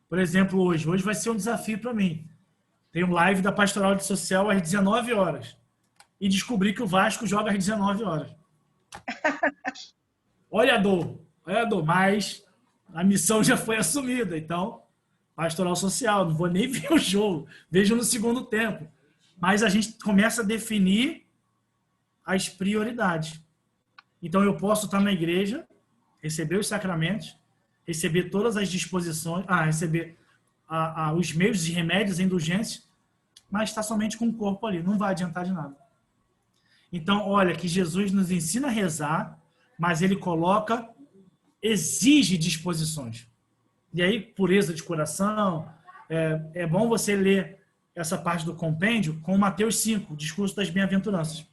Por exemplo, hoje vai ser um desafio para mim. Tem um live da Pastoral de Social às 19 horas. E descobri que o Vasco joga às 19 horas. Olha a dor, mas a missão já foi assumida. Então, Pastoral Social, não vou nem ver o jogo, vejo no segundo tempo. Mas a gente começa a definir as prioridades. Então, eu posso estar na igreja, receber os sacramentos, receber todas as disposições, receber os meios de remédios e indulgências, mas está somente com o corpo ali, não vai adiantar de nada. Então, olha, que Jesus nos ensina a rezar, mas ele exige disposições. E aí, pureza de coração, é bom você ler essa parte do compêndio com Mateus 5, discurso das bem-aventuranças.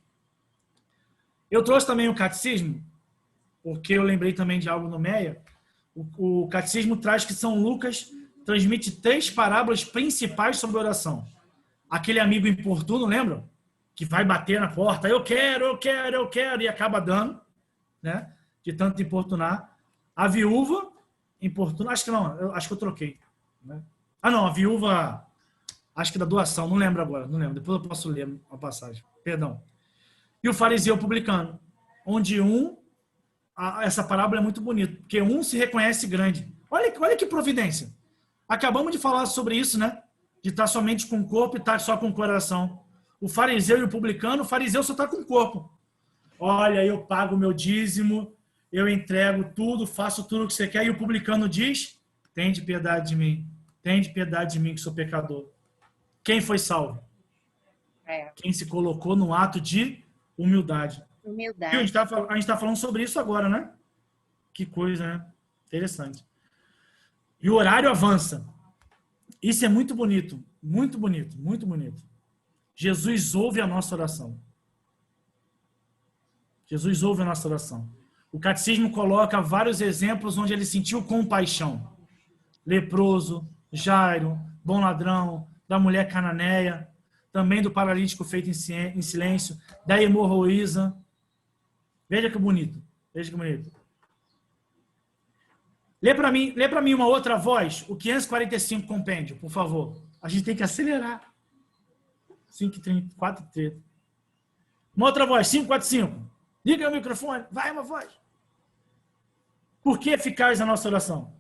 Eu trouxe também o catecismo, porque eu lembrei também de algo no Meia. O catecismo traz que São Lucas transmite 3 parábolas principais sobre oração. Aquele amigo importuno, lembram? Que vai bater na porta, eu quero, e acaba dando, né? De tanto importunar. A viúva importuna, acho que eu troquei. Né? Não, a viúva, acho que da doação, não lembro agora, não lembro. Depois eu posso ler a passagem, perdão. E o fariseu publicano, onde essa parábola é muito bonita, porque um se reconhece grande. Olha que providência. Acabamos de falar sobre isso, né? De estar somente com o corpo e estar só com o coração. O fariseu e o publicano, o fariseu só está com o corpo. Olha, eu pago o meu dízimo, eu entrego tudo, faço tudo o que você quer. E o publicano diz, tende piedade de mim que sou pecador. Quem foi salvo? Quem se colocou no ato de humildade. Humildade. E a gente está falando sobre isso agora, né? Que coisa, né? Interessante. E o horário avança. Isso é muito bonito. Muito bonito. Muito bonito. Jesus ouve a nossa oração. Jesus ouve a nossa oração. O catecismo coloca vários exemplos onde ele sentiu compaixão. Leproso, Jairo, bom ladrão, da mulher cananeia, também do paralítico feito em silêncio, da hemorroísa. Veja que bonito. Veja que bonito. Lê para mim uma outra voz, o 545 compêndio, por favor. A gente tem que acelerar. 5:30, 4:30. Uma outra voz, 545. Liga o microfone, vai uma voz. Por que é eficaz a nossa oração?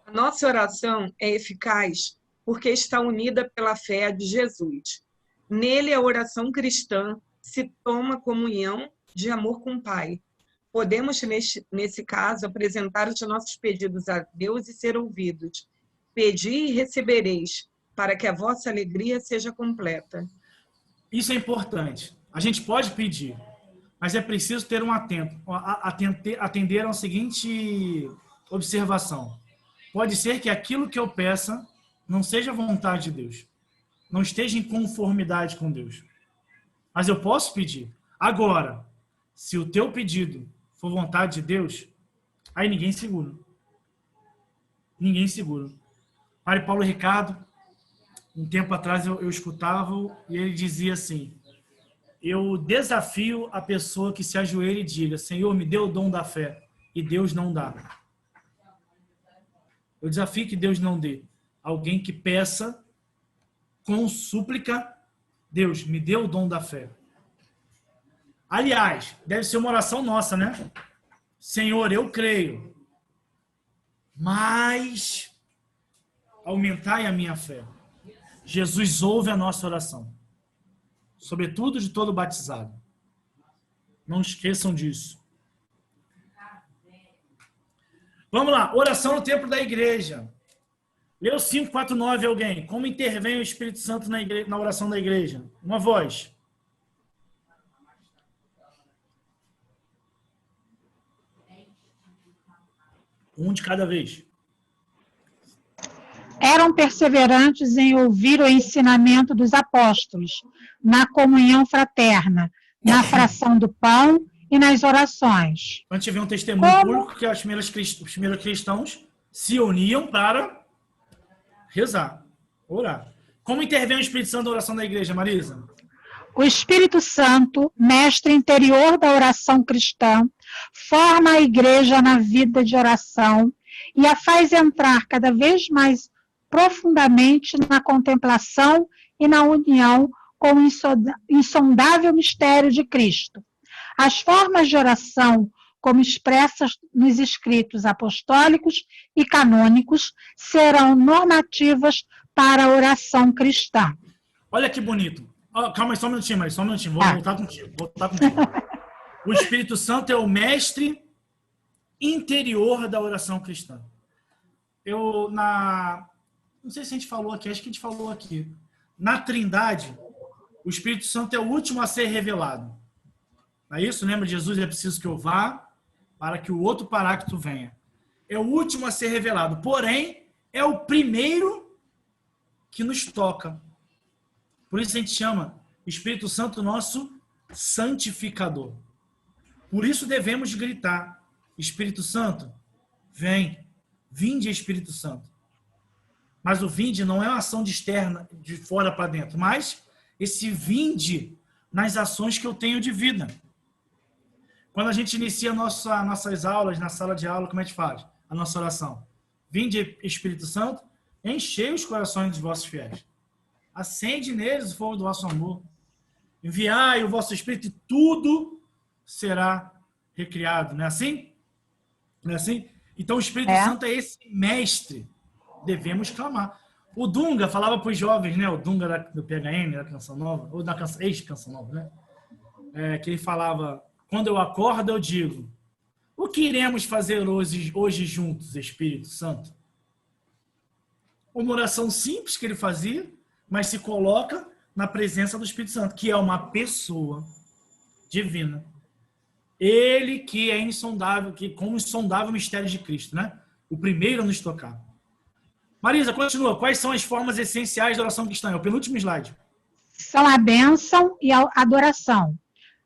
A nossa oração é eficaz porque está unida pela fé de Jesus. Nele, a oração cristã se toma comunhão de amor com o Pai. Podemos, nesse caso, apresentar os nossos pedidos a Deus e ser ouvidos. Pedi e recebereis, para que a vossa alegria seja completa. Isso é importante. A gente pode pedir, mas é preciso ter atender a seguinte observação. Pode ser que aquilo que eu peça não seja vontade de Deus, não esteja em conformidade com Deus. Mas eu posso pedir. Agora, se o teu pedido for vontade de Deus, aí ninguém segura. Ninguém segura. Padre Paulo Ricardo, um tempo atrás eu escutava e ele dizia assim, eu desafio a pessoa que se ajoelha e diga, Senhor, me dê o dom da fé, e Deus não dá. Eu desafio que Deus não dê. Alguém que peça com súplica, Deus, me dê o dom da fé. Aliás, deve ser uma oração nossa, né? Senhor, eu creio, mas aumentai a minha fé. Jesus ouve a nossa oração, sobretudo de todo batizado. Não esqueçam disso. Vamos lá, oração no templo da igreja. Leu 549 alguém. Como intervém o Espírito Santo na oração da igreja? Uma voz. Um de cada vez. Eram perseverantes em ouvir o ensinamento dos apóstolos, na comunhão fraterna, na fração do pão e nas orações. Quando tiver um testemunho público que os primeiros cristãos se uniam para rezar, orar. Como intervém o Espírito Santo na oração da igreja, Marisa? O Espírito Santo, mestre interior da oração cristã, forma a igreja na vida de oração e a faz entrar cada vez mais profundamente na contemplação e na união com o insondável mistério de Cristo. As formas de oração, como expressas nos escritos apostólicos e canônicos, serão normativas para a oração cristã. Olha que bonito. Calma aí, só um minutinho, Maria, só um minutinho. Vou voltar contigo. O Espírito Santo é o mestre interior da oração cristã. Não sei se a gente falou aqui, acho que a gente falou aqui. Na Trindade, o Espírito Santo é o último a ser revelado. Não é isso? Lembra de Jesus? É preciso que eu vá para que o outro Paráclito venha. É o último a ser revelado. Porém, é o primeiro que nos toca. Por isso a gente chama Espírito Santo nosso santificador. Por isso devemos gritar: Espírito Santo, vem. Vinde, Espírito Santo. Mas o vinde não é uma ação de externa, de fora para dentro, mas esse vinde nas ações que eu tenho de vida. Quando a gente inicia nossas aulas, na sala de aula, como a gente faz? A nossa oração. Vinde, Espírito Santo, enchei os corações dos vossos fiéis. Acende neles o fogo do vosso amor. Enviai o vosso Espírito e tudo será recriado. Não é assim? Não é assim? Então o Espírito Santo é esse mestre. Devemos clamar. O Dunga falava para os jovens, né? O Dunga do PHN, da Canção Nova, ou da ex-Canção Nova, né? Que ele falava: quando eu acordo, eu digo: o que iremos fazer hoje juntos, Espírito Santo? Uma oração simples que ele fazia, mas se coloca na presença do Espírito Santo, que é uma pessoa divina. Ele que é insondável, que como insondável mistério de Cristo, né? O primeiro a nos tocar. Marisa, continua. Quais são as formas essenciais da oração cristã? É o penúltimo slide. São a bênção e a adoração,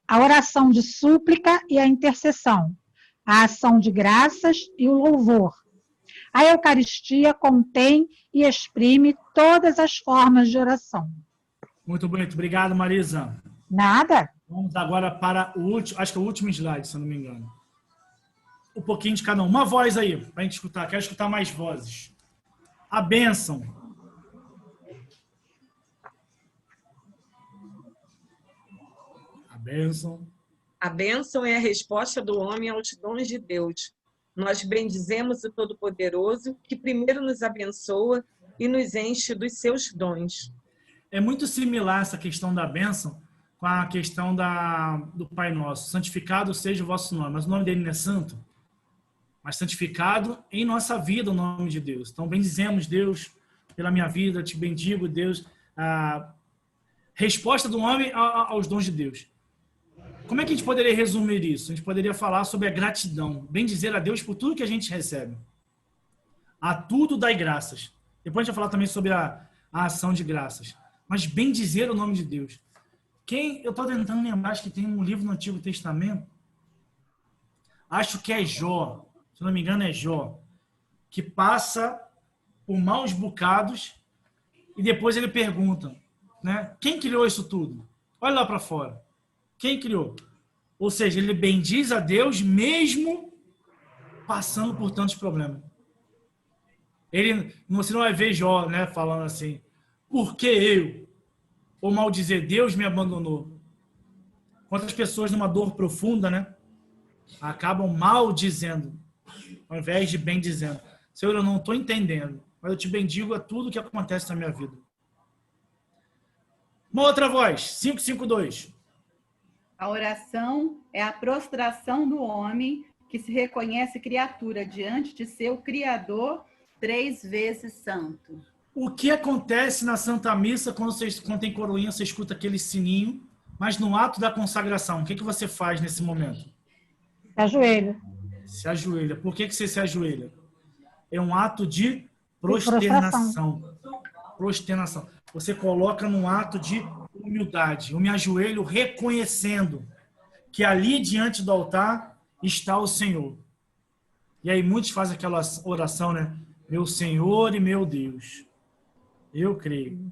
a oração de súplica e a intercessão, a ação de graças e o louvor. A Eucaristia contém e exprime todas as formas de oração. Muito bonito. Obrigado, Marisa. Nada. Vamos agora para o último, acho que é o último slide, se eu não me engano. Um pouquinho de cada um. Uma voz aí, para a gente escutar. Quero escutar mais vozes. A bênção. A bênção. A bênção é a resposta do homem aos dons de Deus. Nós bendizemos o Todo-Poderoso, que primeiro nos abençoa e nos enche dos seus dons. É muito similar essa questão da bênção com a questão do Pai Nosso. Santificado seja o vosso nome. Mas o nome dele não é santo, mas santificado em nossa vida o nome de Deus. Então, bendizemos Deus pela minha vida, te bendigo, Deus. A resposta do homem aos dons de Deus. Como é que a gente poderia resumir isso? A gente poderia falar sobre a gratidão. Bendizer a Deus por tudo que a gente recebe. A tudo dai graças. Depois a gente vai falar também sobre a ação de graças. Mas bendizer o nome de Deus. Eu estou tentando lembrar, acho que tem um livro no Antigo Testamento. Acho que é Jó. Se não me engano é Jó. Que passa por maus bocados e depois ele pergunta, né? Quem criou isso tudo? Olha lá para fora. Quem criou? Ou seja, ele bendiz a Deus mesmo passando por tantos problemas. Você não vai ver Jó, né, falando assim: por que eu? Ou maldizer, Deus me abandonou. Quantas pessoas numa dor profunda, né, acabam maldizendo, ao invés de bendizendo. Senhor, eu não estou entendendo, mas eu te bendigo a tudo que acontece na minha vida. Uma outra voz, 552. A oração é a prostração do homem que se reconhece criatura diante de seu Criador 3 vezes santo. O que acontece na Santa Missa quando tem coroinha, você escuta aquele sininho, mas no ato da consagração, o que você faz nesse momento? Se ajoelha. Se ajoelha. Por que você se ajoelha? É um ato de prosternação. Prosternação. Você coloca num ato de humildade. Eu me ajoelho reconhecendo que ali diante do altar está o Senhor. E aí muitos fazem aquela oração, né? Meu Senhor e meu Deus. Eu creio.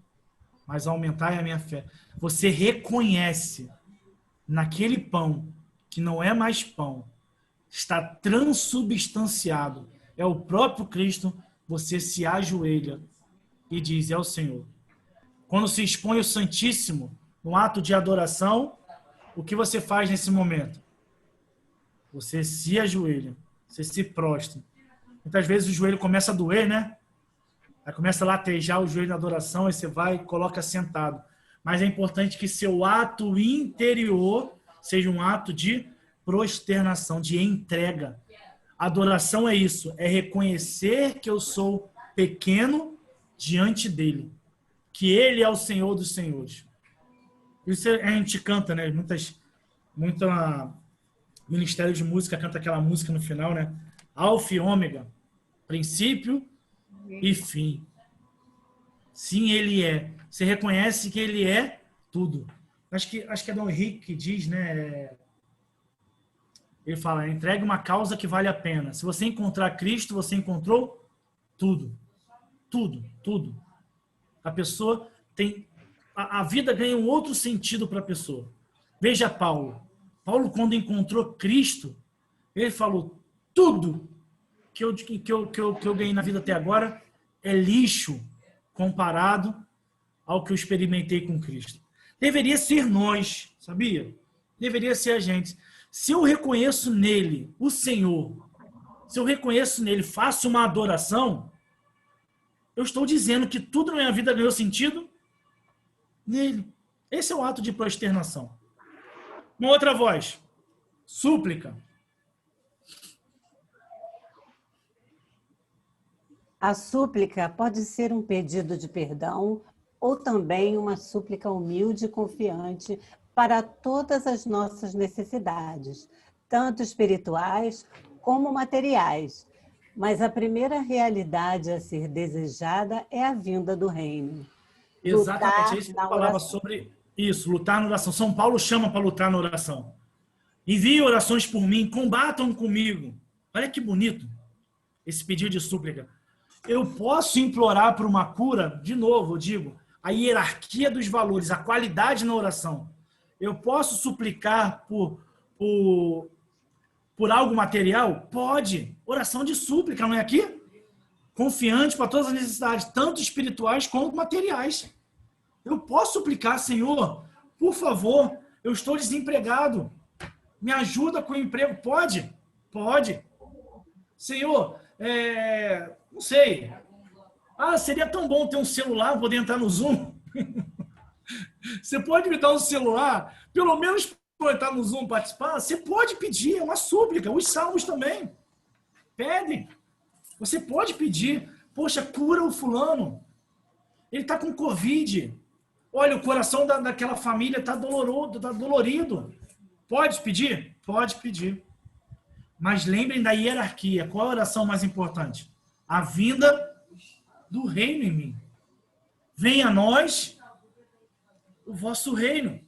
mas aumentai a minha fé. Você reconhece naquele pão, que não é mais pão, está transubstanciado, é o próprio Cristo, você se ajoelha e diz, é o Senhor. Quando se expõe o Santíssimo, no ato de adoração, o que você faz nesse momento? Você se ajoelha, você se prostra. Muitas vezes o joelho começa a doer, né? Aí começa a latejar o joelho na adoração, aí você vai e coloca sentado. Mas é importante que seu ato interior seja um ato de prosternação, de entrega. Adoração é isso, é reconhecer que eu sou pequeno diante dele, que ele é o Senhor dos Senhores. Isso a gente canta, né? Muita ministério de música canta aquela música no final, né? Alfa e ômega, princípio e fim. Sim, ele é. Você reconhece que ele é tudo. Acho que é Dom Henrique que diz, né? Ele fala, entregue uma causa que vale a pena. Se você encontrar Cristo, você encontrou tudo. Tudo, tudo. A pessoa tem... A vida ganha um outro sentido para a pessoa. Veja Paulo. Paulo, quando encontrou Cristo, ele falou, tudo que eu ganhei na vida até agora é lixo comparado ao que eu experimentei com Cristo. Deveria ser nós, sabia? Deveria ser a gente. Se eu reconheço nele o Senhor, se eu reconheço nele, faço uma adoração, eu estou dizendo que tudo na minha vida ganhou sentido nele. Esse é o ato de prosternação. Uma outra voz. Súplica. A súplica pode ser um pedido de perdão ou também uma súplica humilde e confiante para todas as nossas necessidades, tanto espirituais como materiais. Mas a primeira realidade a ser desejada é a vinda do reino. Exatamente, isso que eu falava sobre isso, lutar na oração. São Paulo chama para lutar na oração. Enviem orações por mim, combatam comigo. Olha que bonito esse pedido de súplica. Eu posso implorar por uma cura, de novo, eu digo, a hierarquia dos valores, a qualidade na oração. Eu posso suplicar por algo material? Pode. Oração de súplica, não é aqui? Confiante para todas as necessidades, tanto espirituais quanto materiais. Eu posso suplicar, Senhor, por favor, eu estou desempregado. Me ajuda com o emprego. Pode? Pode. Senhor, não sei. Seria tão bom ter um celular, poder entrar no Zoom. Você pode me dar um celular, pelo menos para entrar no Zoom, participar? Você pode pedir, é uma súplica. Os salmos também pedem. Você pode pedir, poxa, cura o fulano. Ele está com Covid. Olha, o coração daquela família está dolorido. Pode pedir? Pode pedir. Mas lembrem da hierarquia. Qual a oração mais importante? A vinda do reino em mim. Venha a nós o vosso reino.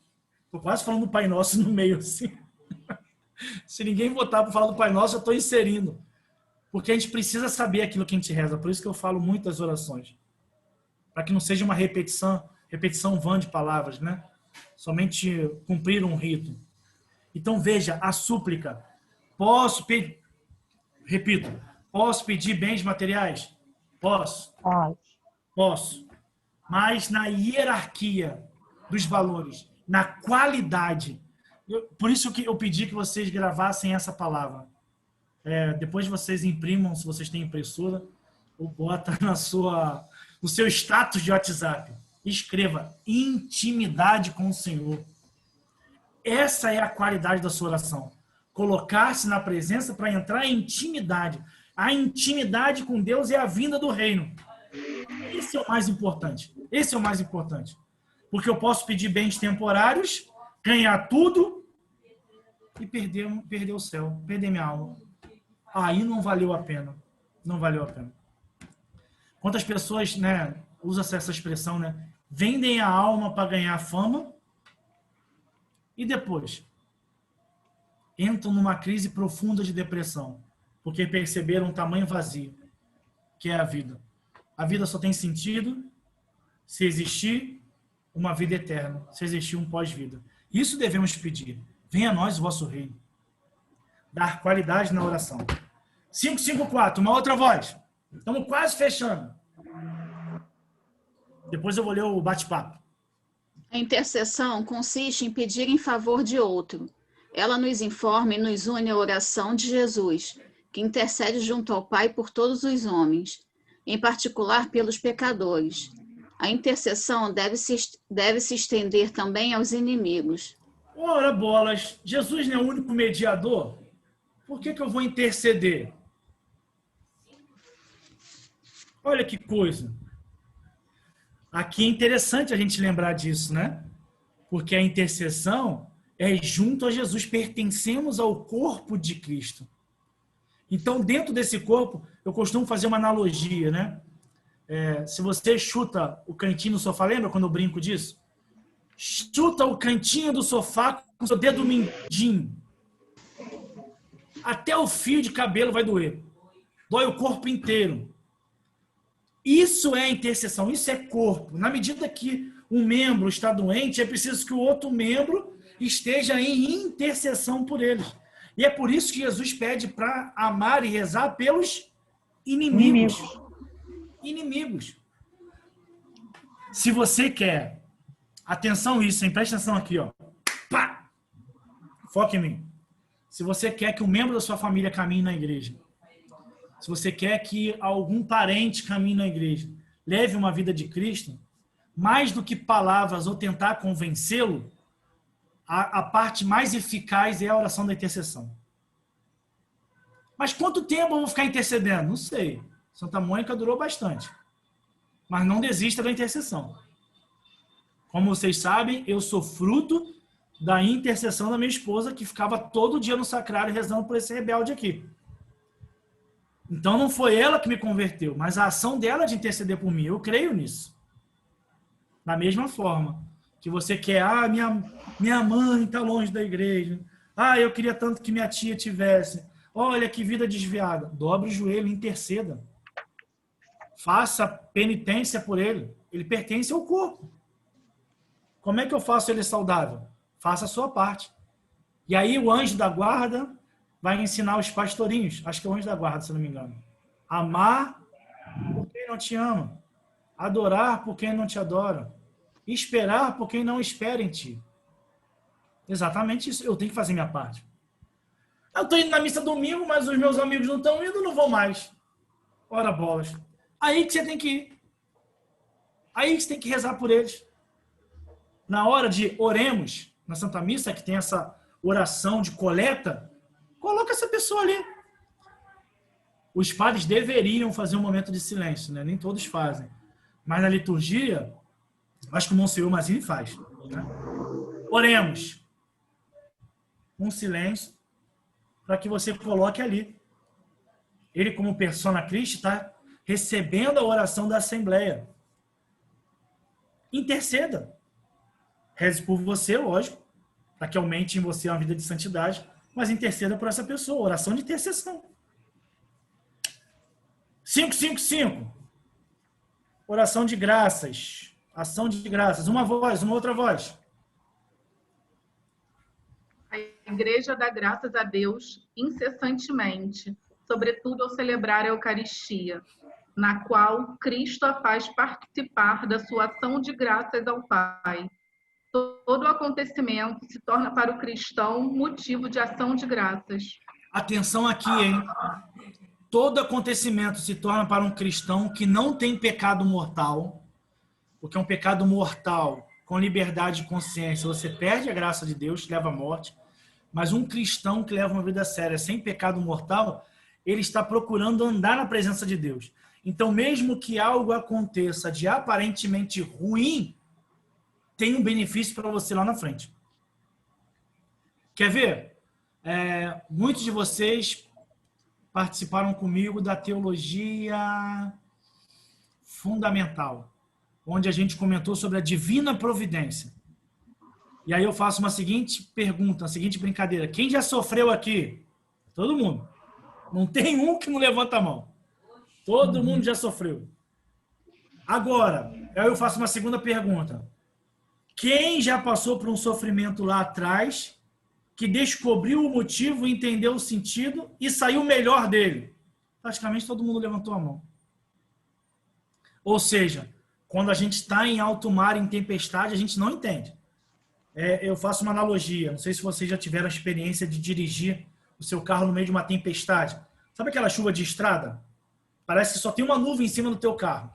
Estou quase falando do Pai Nosso no meio assim. Se ninguém votar para falar do Pai Nosso, eu estou inserindo. Porque a gente precisa saber aquilo que a gente reza. Por isso que eu falo muito das orações. Para que não seja uma repetição vã de palavras, né? Somente cumprir um rito. Então veja, a súplica. Posso pedir bens materiais? Posso. Posso. Mas na hierarquia dos valores, na qualidade. Por isso que eu pedi que vocês gravassem essa palavra. Depois vocês imprimam, se vocês têm impressora, ou bota no seu status de WhatsApp. Escreva intimidade com o Senhor. Essa é a qualidade da sua oração. Colocar-se na presença para entrar em intimidade. A intimidade com Deus é a vinda do reino. Esse é o mais importante. Esse é o mais importante. Porque eu posso pedir bens temporários, ganhar tudo e perder o céu, perder minha alma. Aí não valeu a pena. Não valeu a pena. Quantas pessoas, né, usam essa expressão, né? Vendem a alma para ganhar fama e depois entram numa crise profunda de depressão, porque perceberam um tamanho vazio, que é a vida. A vida só tem sentido se existir uma vida eterna, se existir um pós-vida. Isso devemos pedir. Venha a nós o vosso reino. Dar qualidade na oração. 554, uma outra voz. Estamos quase fechando. Depois eu vou ler o bate-papo. A intercessão consiste em pedir em favor de outro. Ela nos informa e nos une à oração de Jesus, que intercede junto ao Pai por todos os homens, em particular pelos pecadores. A intercessão deve se estender também aos inimigos. Ora, bolas, Jesus não é o único mediador? Por que eu vou interceder? Olha que coisa. Aqui é interessante a gente lembrar disso, né? Porque a intercessão é junto a Jesus, pertencemos ao corpo de Cristo. Então, dentro desse corpo, eu costumo fazer uma analogia, né? Se você chuta o cantinho do sofá, lembra quando eu brinco disso? Chuta o cantinho do sofá com o seu dedo mindinho. Até o fio de cabelo vai doer. Dói o corpo inteiro. Isso é intercessão, isso é corpo. Na medida que um membro está doente, é preciso que o outro membro esteja em intercessão por eles. E é por isso que Jesus pede para amar e rezar pelos inimigos. Inimigos. Se você quer, atenção isso, hein? Presta atenção aqui, ó. Pá! Foca em mim. Se você quer que um membro da sua família caminhe na igreja, se você quer que algum parente caminhe na igreja, leve uma vida de Cristo, mais do que palavras ou tentar convencê-lo, a parte mais eficaz é a oração da intercessão. Mas quanto tempo eu vou ficar intercedendo? Não sei. Santa Mônica durou bastante. Mas não desista da intercessão. Como vocês sabem, eu sou fruto da intercessão da minha esposa, que ficava todo dia no sacrário rezando por esse rebelde aqui. Então não foi ela que me converteu, mas a ação dela de interceder por mim. Eu creio nisso. Da mesma forma que você quer, minha mãe está longe da igreja. Eu queria tanto que minha tia tivesse. Olha que vida desviada. Dobre o joelho, interceda. Faça penitência por ele. Ele pertence ao corpo. Como é que eu faço ele saudável? Faça a sua parte. E aí o anjo da guarda vai ensinar os pastorinhos, acho que é o anjo da guarda, se não me engano. Amar por quem não te ama. Adorar por quem não te adora. Esperar por quem não espera em ti. Exatamente isso. Eu tenho que fazer minha parte. Eu estou indo na missa domingo, mas os meus amigos não estão indo, não vou mais. Ora bolas. Aí que você tem que ir. Aí que você tem que rezar por eles. Na hora de oremos, na Santa Missa, que tem essa oração de coleta, coloca essa pessoa ali. Os padres deveriam fazer um momento de silêncio, né? Nem todos fazem. Mas na liturgia, acho que o Monsenhor Mazzini faz. Né? Oremos. Um silêncio para que você coloque ali. Ele, como persona Christi, está recebendo a oração da Assembleia. Interceda. Reze por você, lógico, para que aumente em você uma vida de santidade, mas interceda por essa pessoa. Oração de intercessão. 555. Oração de graças. Ação de graças. Uma voz, uma outra voz. A igreja dá graças a Deus incessantemente, sobretudo ao celebrar a Eucaristia, na qual Cristo a faz participar da sua ação de graças ao Pai. Todo acontecimento se torna para o cristão motivo de ação de graças. Atenção aqui, hein? Todo acontecimento se torna para um cristão que não tem pecado mortal, porque é um pecado mortal com liberdade de consciência. Você perde a graça de Deus, leva à morte. Mas um cristão que leva uma vida séria sem pecado mortal, ele está procurando andar na presença de Deus. Então, mesmo que algo aconteça de aparentemente ruim, tem um benefício para você lá na frente. Quer ver? Muitos de vocês participaram comigo da teologia fundamental, onde a gente comentou sobre a divina providência. E aí eu faço uma seguinte pergunta, uma seguinte brincadeira. Quem já sofreu aqui? Todo mundo. Não tem um que não levanta a mão. Todo mundo já sofreu. Agora, aí eu faço uma segunda pergunta. Quem já passou por um sofrimento lá atrás, que descobriu o motivo, entendeu o sentido e saiu melhor dele? Praticamente todo mundo levantou a mão. Ou seja, quando a gente está em alto mar, em tempestade, a gente não entende. Eu faço uma analogia, não sei se vocês já tiveram a experiência de dirigir o seu carro no meio de uma tempestade. Sabe aquela chuva de estrada? Parece que só tem uma nuvem em cima do teu carro.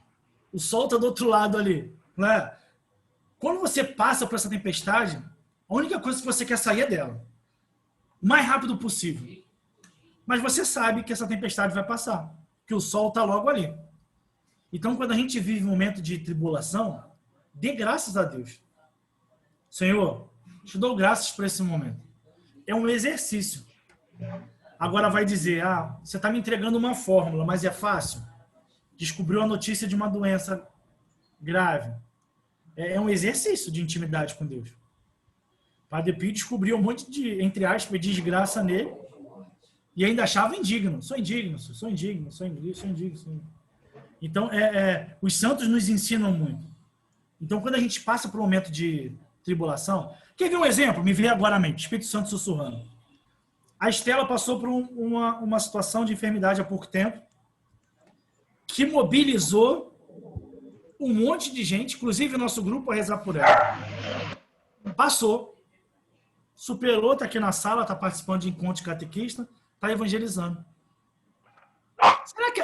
O sol está do outro lado ali. Não é? Quando você passa por essa tempestade, a única coisa que você quer sair é dela. O mais rápido possível. Mas você sabe que essa tempestade vai passar. Que o sol está logo ali. Então, quando a gente vive um momento de tribulação, dê graças a Deus. Senhor, te dou graças por esse momento. É um exercício. Agora vai dizer, você está me entregando uma fórmula, mas é fácil. Descobriu a notícia de uma doença grave. É um exercício de intimidade com Deus. Padre Pio descobriu um monte de, entre aspas, desgraça nele e ainda achava indigno. Sou indigno, sou indigno, sou indigno, sou indigno. Sou indigno. Então, os santos nos ensinam muito. Então, quando a gente passa por um momento de tribulação... Quer ver um exemplo? Me veio agora à mente. Espírito Santo sussurrando. A Estela passou por uma situação de enfermidade há pouco tempo que mobilizou um monte de gente, inclusive o nosso grupo, a rezar por ela. Passou, superou, está aqui na sala, está participando de encontro de catequista, está evangelizando.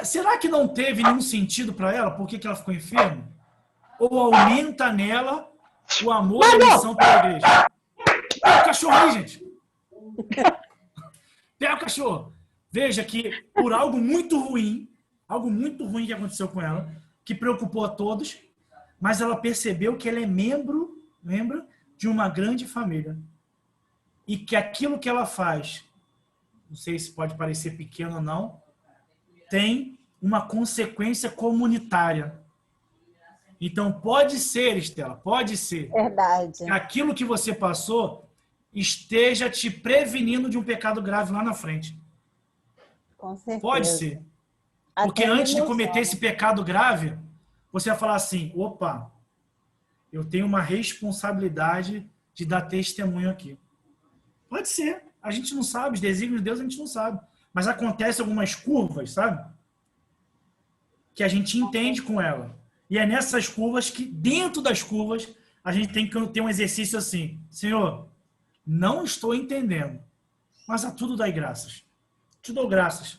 Será que não teve nenhum sentido para ela? Por que ela ficou enferma? Ou aumenta nela o amor e a missão pela igreja? Pega o cachorro aí, gente. Pega o cachorro. Veja que por algo muito ruim que aconteceu com ela, que preocupou a todos, mas ela percebeu que ela é membro de uma grande família. E que aquilo que ela faz, não sei se pode parecer pequeno ou não, tem uma consequência comunitária. Então, pode ser, Estela, pode ser. Verdade. Que aquilo que você passou esteja te prevenindo de um pecado grave lá na frente. Com certeza. Pode ser. Porque Até antes de emoção. cometer esse pecado grave, você vai falar assim, opa, eu tenho uma responsabilidade de dar testemunho aqui. Pode ser. A gente não sabe, os desígnios de Deus a gente não sabe. Mas acontece algumas curvas, sabe? Que a gente entende com ela. E é nessas curvas que, dentro das curvas, a gente tem que ter um exercício assim. Senhor, não estou entendendo, mas a tudo dai graças. Te dou graças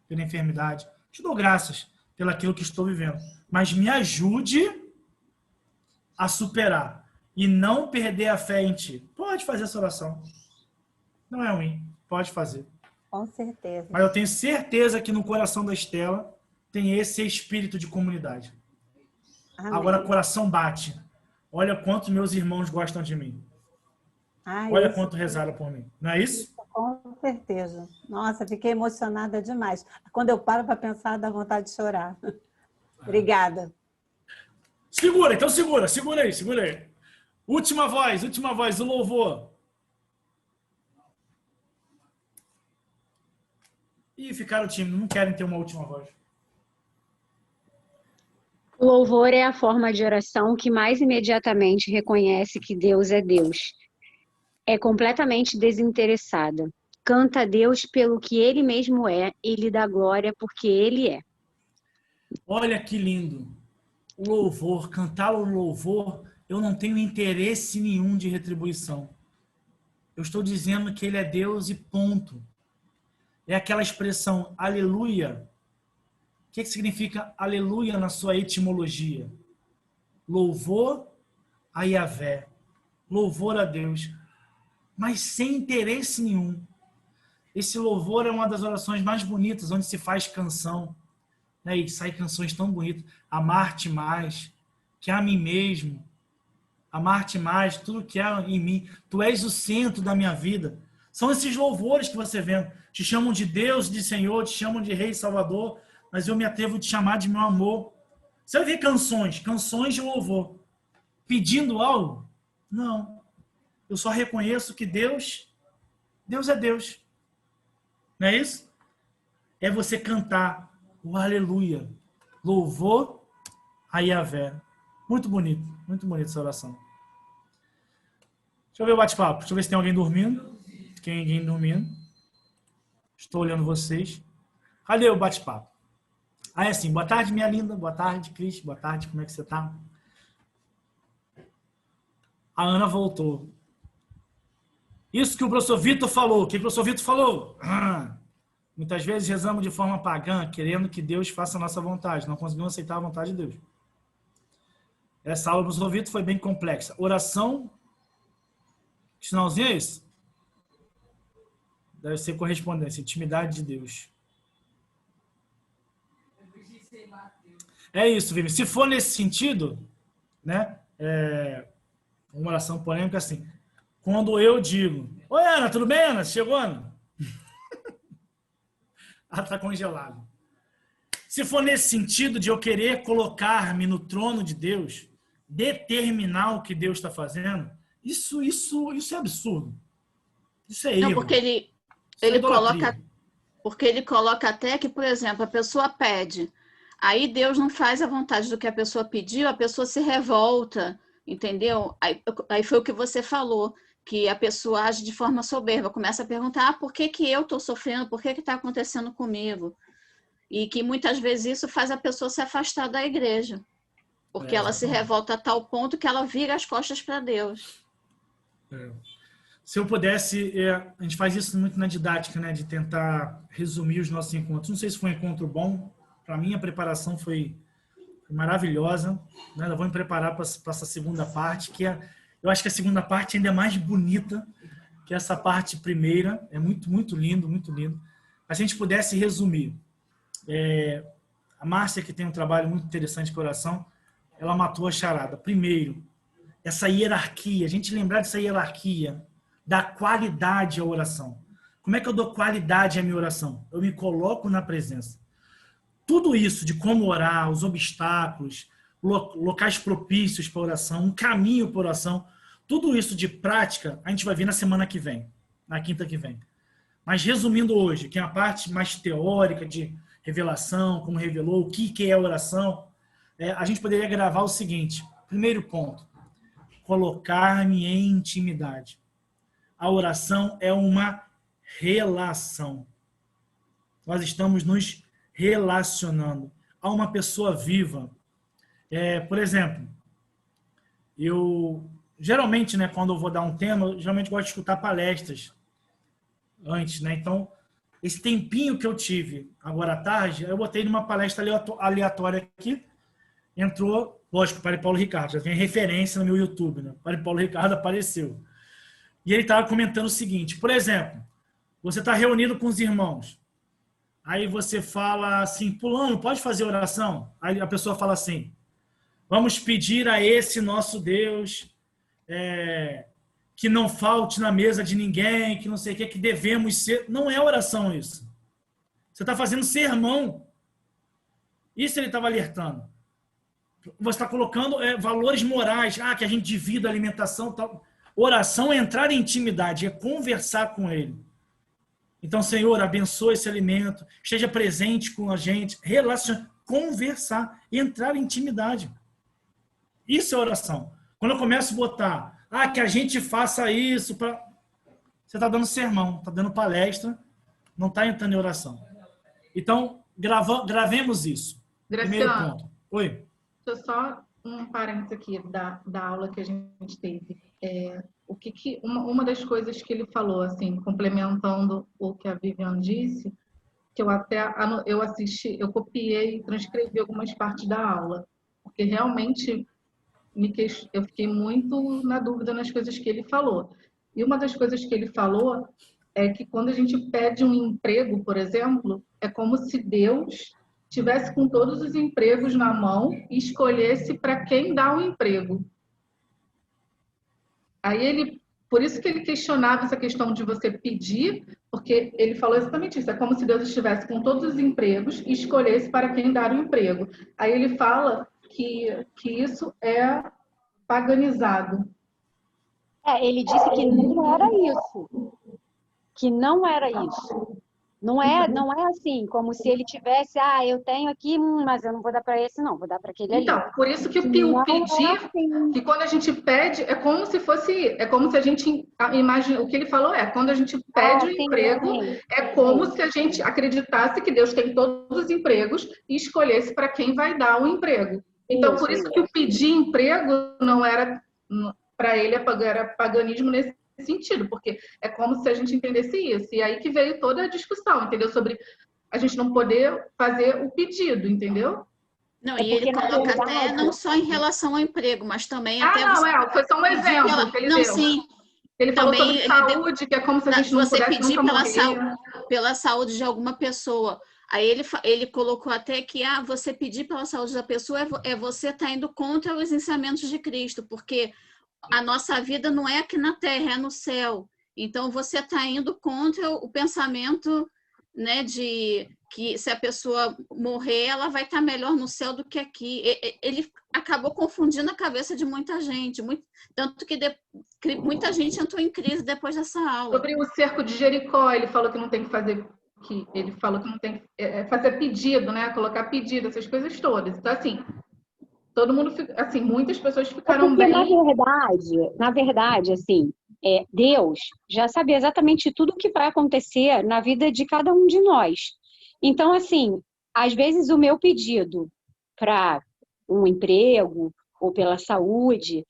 pela enfermidade. Te dou graças pelo aquilo que estou vivendo. Mas me ajude a superar e não perder a fé em ti. Pode fazer essa oração. Não é ruim. Pode fazer. Com certeza. Mas eu tenho certeza que no coração da Estela tem esse espírito de comunidade. Amém. Agora, coração bate. Olha quanto meus irmãos gostam de mim. Olha quanto rezaram por mim. Não é isso? Com certeza. Nossa, fiquei emocionada demais. Quando eu paro para pensar, dá vontade de chorar. Obrigada. Segura, então segura aí. Última voz, o louvor. Ih, ficaram tímidos, não querem ter uma última voz. O louvor é a forma de oração que mais imediatamente reconhece que Deus é Deus. É completamente desinteressada. Canta a Deus pelo que Ele mesmo é e lhe dá glória porque Ele é. Olha que lindo. O louvor, cantar o louvor, eu não tenho interesse nenhum de retribuição. Eu estou dizendo que Ele é Deus e ponto. É aquela expressão aleluia. O que significa aleluia na sua etimologia? Louvor a Yahvé. Louvor a Deus. Mas sem interesse nenhum. Esse louvor é uma das orações mais bonitas, onde se faz canção. Né? E saem canções tão bonitas. Amar-te mais, que a mim mesmo. Amar-te mais, tudo que há em mim. Tu és o centro da minha vida. São esses louvores que você vê. Te chamam de Deus, de Senhor, te chamam de Rei e Salvador, mas eu me atrevo a te chamar de meu amor. Você vai ver canções de louvor. Pedindo algo? Não. Eu só reconheço que Deus é Deus. Não é isso? É você cantar o aleluia. Louvor a Yahvé. Muito bonito essa oração. Deixa eu ver o bate-papo. Deixa eu ver se tem alguém dormindo. Tem ninguém dormindo. Estou olhando vocês. Cadê o bate-papo? Aí assim, boa tarde, minha linda. Boa tarde, Cris. Boa tarde, como é que você tá? A Ana voltou. Isso que o professor Vitor falou. O que o professor Vitor falou? Muitas vezes rezamos de forma pagã, querendo que Deus faça a nossa vontade. Não conseguimos aceitar a vontade de Deus. Essa aula do professor Vitor foi bem complexa. Oração, que sinalzinho é esse? Deve ser correspondência, intimidade de Deus. É isso, Vivi. Se for nesse sentido, né? Uma oração polêmica assim. Quando eu digo, oi, Ana, tudo bem, Ana? Chegou, Ana? Ela está congelada. Se for nesse sentido de eu querer colocar-me no trono de Deus, determinar o que Deus está fazendo, isso é absurdo. Isso é erro. Não, porque ele coloca até que, por exemplo, a pessoa pede, aí Deus não faz a vontade do que a pessoa pediu, a pessoa se revolta, entendeu? Aí foi o que você falou, que a pessoa age de forma soberba, começa a perguntar, por que eu estou sofrendo, por que está acontecendo comigo? E que muitas vezes isso faz a pessoa se afastar da igreja, porque ela se revolta a tal ponto que ela vira as costas para Deus. Se eu pudesse, a gente faz isso muito na didática, né, de tentar resumir os nossos encontros. Não sei se foi um encontro bom, para mim a preparação foi maravilhosa, né? Eu vou me preparar para essa segunda parte, que eu acho que a segunda parte ainda é mais bonita que essa parte primeira, é muito, muito lindo, muito lindo. Se a gente pudesse resumir, a Márcia, que tem um trabalho muito interessante de oração, ela matou a charada. Primeiro, essa hierarquia, a gente lembrar dessa hierarquia, da qualidade à oração. Como é que eu dou qualidade à minha oração? Eu me coloco na presença. Tudo isso de como orar, os obstáculos, locais propícios para oração, um caminho para oração, tudo isso de prática a gente vai ver na semana que vem, na quinta que vem. Mas resumindo hoje, que é a parte mais teórica de revelação, como revelou, o que é oração, a gente poderia gravar o seguinte. Primeiro ponto, colocar-me em intimidade. A oração é uma relação. Nós estamos nos relacionando a uma pessoa viva. Por exemplo, eu geralmente, né, quando eu vou dar um tema, eu geralmente gosto de escutar palestras antes, né? Então, esse tempinho que eu tive agora à tarde, eu botei numa palestra aleatória aqui, entrou, lógico, o Padre Paulo Ricardo, já tem referência no meu YouTube, né? O Padre Paulo Ricardo apareceu. E ele estava comentando o seguinte, por exemplo, você está reunido com os irmãos, aí você fala assim, fulano, pode fazer oração? Aí a pessoa fala assim, vamos pedir a esse nosso Deus que não falte na mesa de ninguém, que não sei o que devemos ser. Não é oração isso. Você está fazendo sermão. Isso ele estava alertando. Você está colocando valores morais, que a gente divida a alimentação e tal. Oração é entrar em intimidade, é conversar com ele. Então, Senhor, abençoa esse alimento, esteja presente com a gente, conversar, entrar em intimidade. Isso é oração. Quando eu começo a botar, que a gente faça isso, você está dando sermão, está dando palestra, não está entrando em oração. Então, gravemos isso. Primeiro ponto. Oi? Deixa eu só um parênteses aqui da aula que a gente teve. Uma das coisas que ele falou, assim, complementando o que a Viviane disse, que eu assisti, eu copiei e transcrevi algumas partes da aula, porque realmente eu fiquei muito na dúvida nas coisas que ele falou. E uma das coisas que ele falou é que quando a gente pede um emprego, por exemplo, é como se Deus tivesse com todos os empregos na mão e escolhesse para quem dá o emprego. Aí por isso que ele questionava essa questão de você pedir, porque ele falou exatamente isso, é como se Deus estivesse com todos os empregos e escolhesse para quem dar o emprego. Aí ele fala que isso é paganizado. Ele disse que não era isso. Que não era isso. Não é assim, como se ele tivesse, eu tenho aqui, mas eu não vou dar para esse, não, vou dar para aquele ali. Então, por isso que o Não é pedir, assim. que quando a gente pede, é como se fosse, é como se a gente imagina, o que ele falou quando a gente pede um Sim, emprego, sim. é como se a gente acreditasse que Deus tem todos os empregos e escolhesse para quem vai dar o emprego. Então, por isso que o pedir emprego não era, para ele, era paganismo nesse sentido, porque é como se a gente entendesse isso. E aí que veio toda a discussão, entendeu? Sobre a gente não poder fazer o pedido, entendeu? Não, e ele coloca até não só em relação ao emprego, mas também até você... foi só um exemplo que ele não, deu. Sim. Ele falou também sobre saúde, que é como se a gente não você pudesse pedir nunca pela saúde de alguma pessoa. Aí ele colocou até que você pedir pela saúde da pessoa é você estar indo contra os ensinamentos de Cristo, porque a nossa vida não é aqui na terra, é no céu. Então, você está indo contra o pensamento, né, de que se a pessoa morrer, ela vai estar melhor no céu do que aqui. Ele acabou confundindo a cabeça de muita gente, tanto que muita gente entrou em crise depois dessa aula. Sobre o cerco de Jericó, ele falou que não tem que fazer, ele falou que não tem que fazer pedido, né, colocar pedido, essas coisas todas. Então, assim, todo mundo, assim, muitas pessoas ficaram porque, bem... na verdade, assim, Deus já sabe exatamente tudo o que vai acontecer na vida de cada um de nós. Então, assim, às vezes o meu pedido para um emprego ou pela saúde,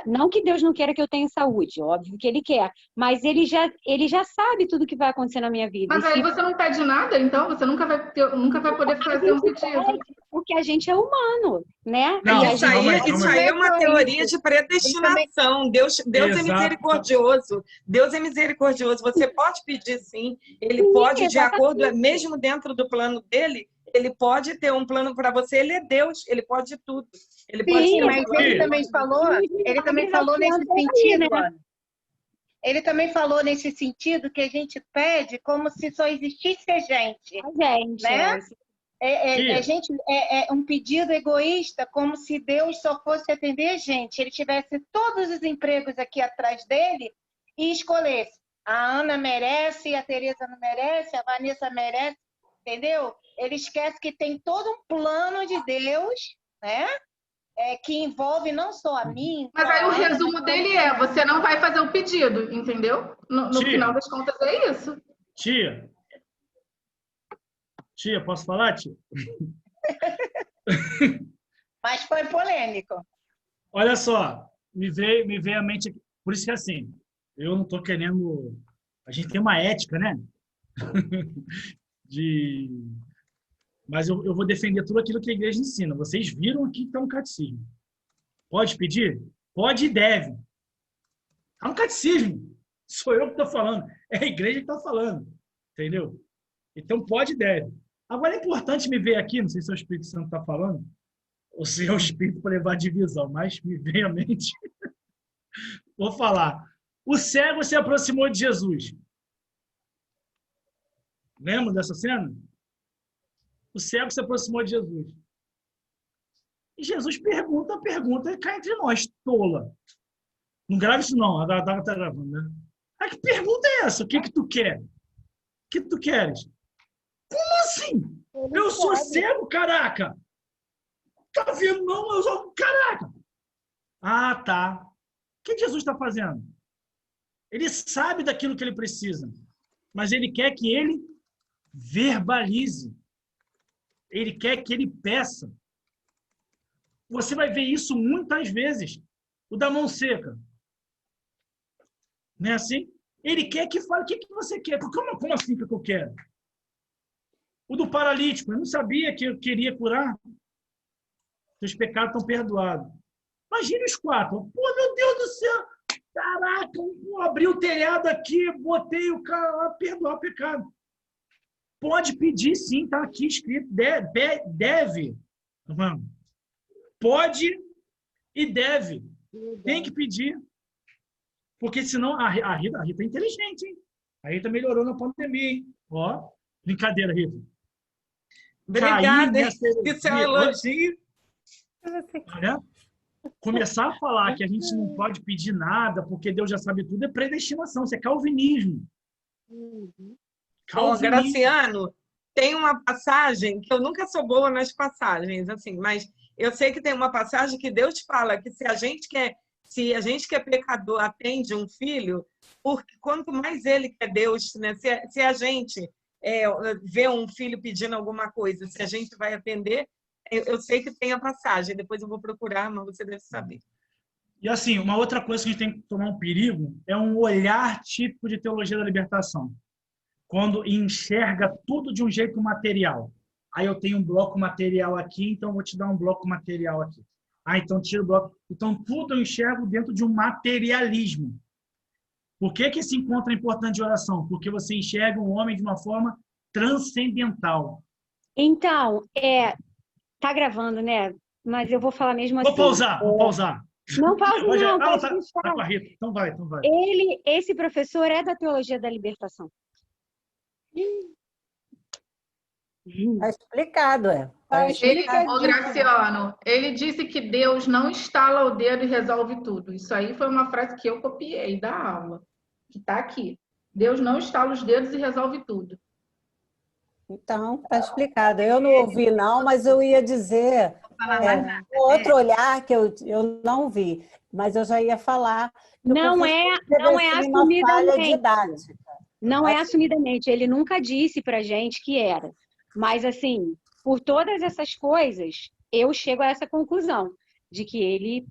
não que Deus não queira que eu tenha saúde, óbvio que Ele quer, mas Ele já sabe tudo o que vai acontecer na minha vida. Mas aí você não pede nada, então? Você nunca vai poder fazer um pedido. Porque a gente é humano, né? Não, isso aí é uma teoria de predestinação. Deus é misericordioso. Deus é misericordioso. Você pode pedir, sim. Ele pode, de acordo, mesmo dentro do plano dele, ele pode ter um plano para você. Ele é Deus, ele pode tudo. Ele pode mas ele também falou nesse sentido, Ana. Ele também falou nesse sentido que a gente pede como se só existisse a gente. Né? A gente é um pedido egoísta, como se Deus só fosse atender a gente. Ele tivesse todos os empregos aqui atrás dele e escolhesse. A Ana merece, a Tereza não merece, a Vanessa merece, entendeu? Ele esquece que tem todo um plano de Deus, né? Que envolve não só a mim... Mas aí o resumo dele você não vai fazer o pedido, entendeu? No final das contas é isso. Tia, posso falar, tia? Mas foi polêmico. Olha só, me veio à mente... Por isso que assim, eu não estou querendo... A gente tem uma ética, né? Mas eu vou defender tudo aquilo que a igreja ensina. Vocês viram aqui que está no catecismo. Pode pedir? Pode e deve. Está no catecismo. Sou eu que estou falando. É a igreja que está falando. Entendeu? Então, pode e deve. Agora, é importante me ver aqui, não sei se é o Espírito Santo está falando, ou se é o Espírito para levar a divisão, mas me vem à mente. Vou falar. O cego se aproximou de Jesus. Lembra dessa cena? O cego se aproximou de Jesus. E Jesus pergunta e cai entre nós, tola. Não grava isso não, a Daga está gravando, né? Aí que pergunta é essa? O que tu quer? O que tu queres? Como assim? Eu sou cego, caraca! Tá vendo não? Eu sou... Caraca! Ah, tá. O que Jesus está fazendo? Ele sabe daquilo que ele precisa, mas ele quer que ele verbalize. Ele quer que ele peça. Você vai ver isso muitas vezes. O da mão seca. Não é assim? Ele quer que fale o que você quer. Como assim que eu quero? O do paralítico. Eu não sabia que eu queria curar. Seus pecados estão perdoados. Imagina os 4. Pô, meu Deus do céu. Caraca, eu abri o telhado aqui, botei o cara lá, perdoar o pecado. Pode pedir, sim, está aqui escrito. Deve. Pode e deve. Tem que pedir. Porque senão a Rita é inteligente, hein? A Rita melhorou na pandemia, hein? Ó, brincadeira, Rita. Obrigada, isso é um elogio. Olha, começar a falar que a gente não pode pedir nada porque Deus já sabe tudo é predestinação, isso é calvinismo. Graciano, tem uma passagem que eu nunca sou boa nas passagens, assim, mas eu sei que tem uma passagem que Deus fala que se a gente que é pecador atende um filho, porque quanto mais ele que é Deus, né? Se a gente vê um filho pedindo alguma coisa, se a gente vai atender, eu sei que tem a passagem, depois eu vou procurar, mas você deve saber. E assim, uma outra coisa que a gente tem que tomar um perigo é um olhar típico de teologia da libertação. Quando enxerga tudo de um jeito material. Aí eu tenho um bloco material aqui, então eu vou te dar um bloco material aqui. Então tira o bloco. Então tudo eu enxergo dentro de um materialismo. Por que esse encontro é importante de oração? Porque você enxerga um homem de uma forma transcendental. Então, tá gravando, né? Mas eu vou falar mesmo assim. Vou pausar. Não pausa, não. Tá com a Rita. Então vai. Esse professor é da teologia da libertação. Está explicado, Ô, Graciano, ele disse que Deus não estala o dedo e resolve tudo. Isso aí foi uma frase que eu copiei da aula, que está aqui. Deus não estala os dedos e resolve tudo. Então, está explicado. Eu não ouvi, não, mas eu ia dizer outro olhar que eu não vi, mas eu já ia falar. Não é assumidamente. Não é Mas- assumidamente. Ele nunca disse para gente que era. Mas, assim, por todas essas coisas, eu chego a essa conclusão de que ele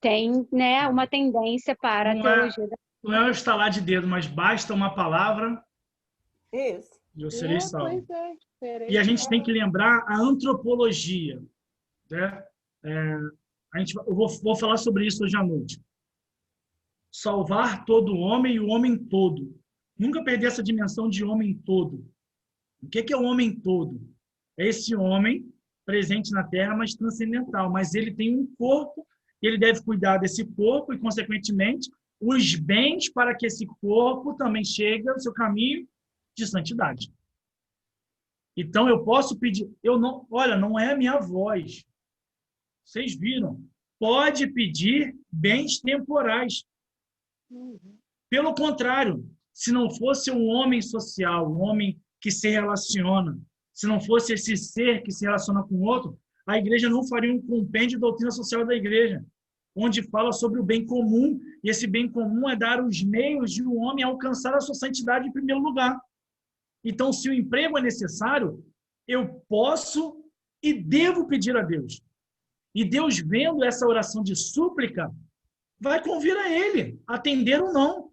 tem, né, uma tendência para a teologia da... Não é um estalar de dedo, mas basta uma palavra Isso. e eu serei salvo. Pois é, E a gente tem que lembrar a antropologia. Né? Eu vou falar sobre isso hoje à noite. Salvar todo homem e o homem todo. Nunca perder essa dimensão de homem todo. O que é o homem todo? É esse homem presente na Terra, mas transcendental. Mas ele tem um corpo, ele deve cuidar desse corpo e, consequentemente, os bens para que esse corpo também chegue ao seu caminho de santidade. Então, eu posso pedir... não é a minha voz. Vocês viram? Pode pedir bens temporais. Pelo contrário, se não fosse um homem social, um homem que se relaciona, se não fosse esse ser que se relaciona com o outro, a igreja não faria um compêndio de doutrina social da igreja, onde fala sobre o bem comum, e esse bem comum é dar os meios de um homem alcançar a sua santidade em primeiro lugar. Então, se o emprego é necessário, eu posso e devo pedir a Deus. E Deus, vendo essa oração de súplica, vai convir a ele, atender ou não.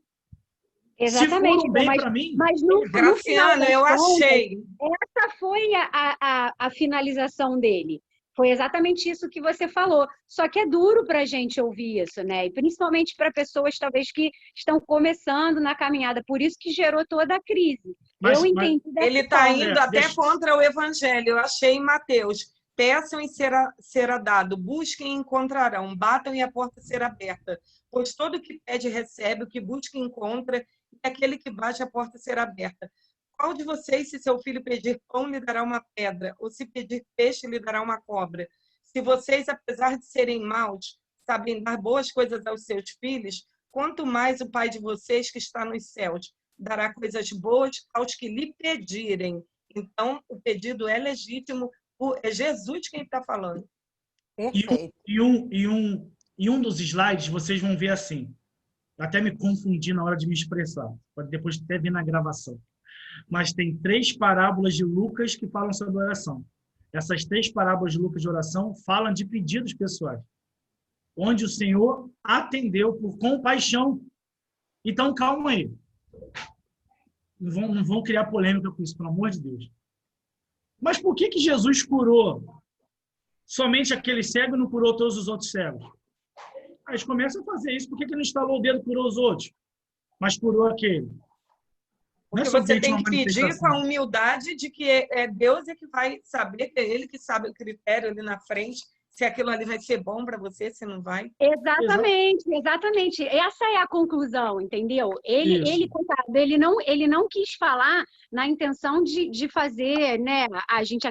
Exatamente. Se for um bem para mim... Mas no Graciano, eu achei. Essa foi a finalização dele. Foi exatamente isso que você falou. Só que é duro para a gente ouvir isso, né? E principalmente para pessoas, talvez, que estão começando na caminhada. Por isso que gerou toda a crise. Eu entendi dessa Ele está forma. indo até contra o evangelho. Eu achei em Mateus. Peçam e será dado. Busquem e encontrarão. Batam e a porta será aberta. Pois todo que pede recebe, o que busca encontra, e aquele que bate a porta será aberta. Qual de vocês, se seu filho pedir pão, lhe dará uma pedra? Ou se pedir peixe, lhe dará uma cobra? Se vocês, apesar de serem maus, sabem dar boas coisas aos seus filhos, quanto mais o Pai de vocês, que está nos céus, dará coisas boas aos que lhe pedirem. Então, o pedido é legítimo. É Jesus quem está falando. Perfeito. E um dos slides, vocês vão ver assim. Até me confundi na hora de me expressar. Pode depois até vir na gravação. Mas tem 3 parábolas de Lucas que falam sobre oração. Essas 3 parábolas de Lucas de oração falam de pedidos pessoais, onde o Senhor atendeu por compaixão. Então, calma aí. Não vão criar polêmica com isso, pelo amor de Deus. Mas por que Jesus curou somente aquele cego e não curou todos os outros cegos? Aí eles começam a fazer isso. Por que não instalou o dedo e curou os outros? Mas curou aquele. Porque você tem que pedir com a humildade de que é Deus é que vai saber, que é Ele que sabe o critério ali na frente, se aquilo ali vai ser bom para você, se não vai. Exatamente. Essa é a conclusão, entendeu? Coitado, ele não quis falar na intenção de fazer, né, a gente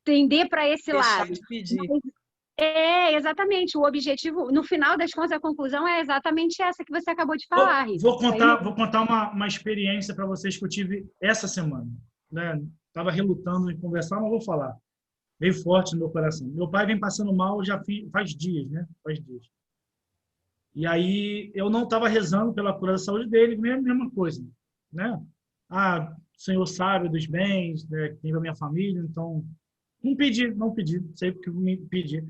tender para esse Deixar lado. de pedir. Exatamente. O objetivo, no final das contas, a conclusão é exatamente essa que você acabou de falar, Rita. Vou contar uma experiência para vocês que eu tive essa semana. Estava relutando em conversar, mas vou falar. Veio forte no meu coração. Meu pai vem passando mal já faz dias, né? Faz dias. E aí eu não estava rezando pela cura da saúde dele, mesma coisa, né? Ah, o Senhor sabe dos bens, né, que tem da minha família, então não pedi, sei porque me pedi.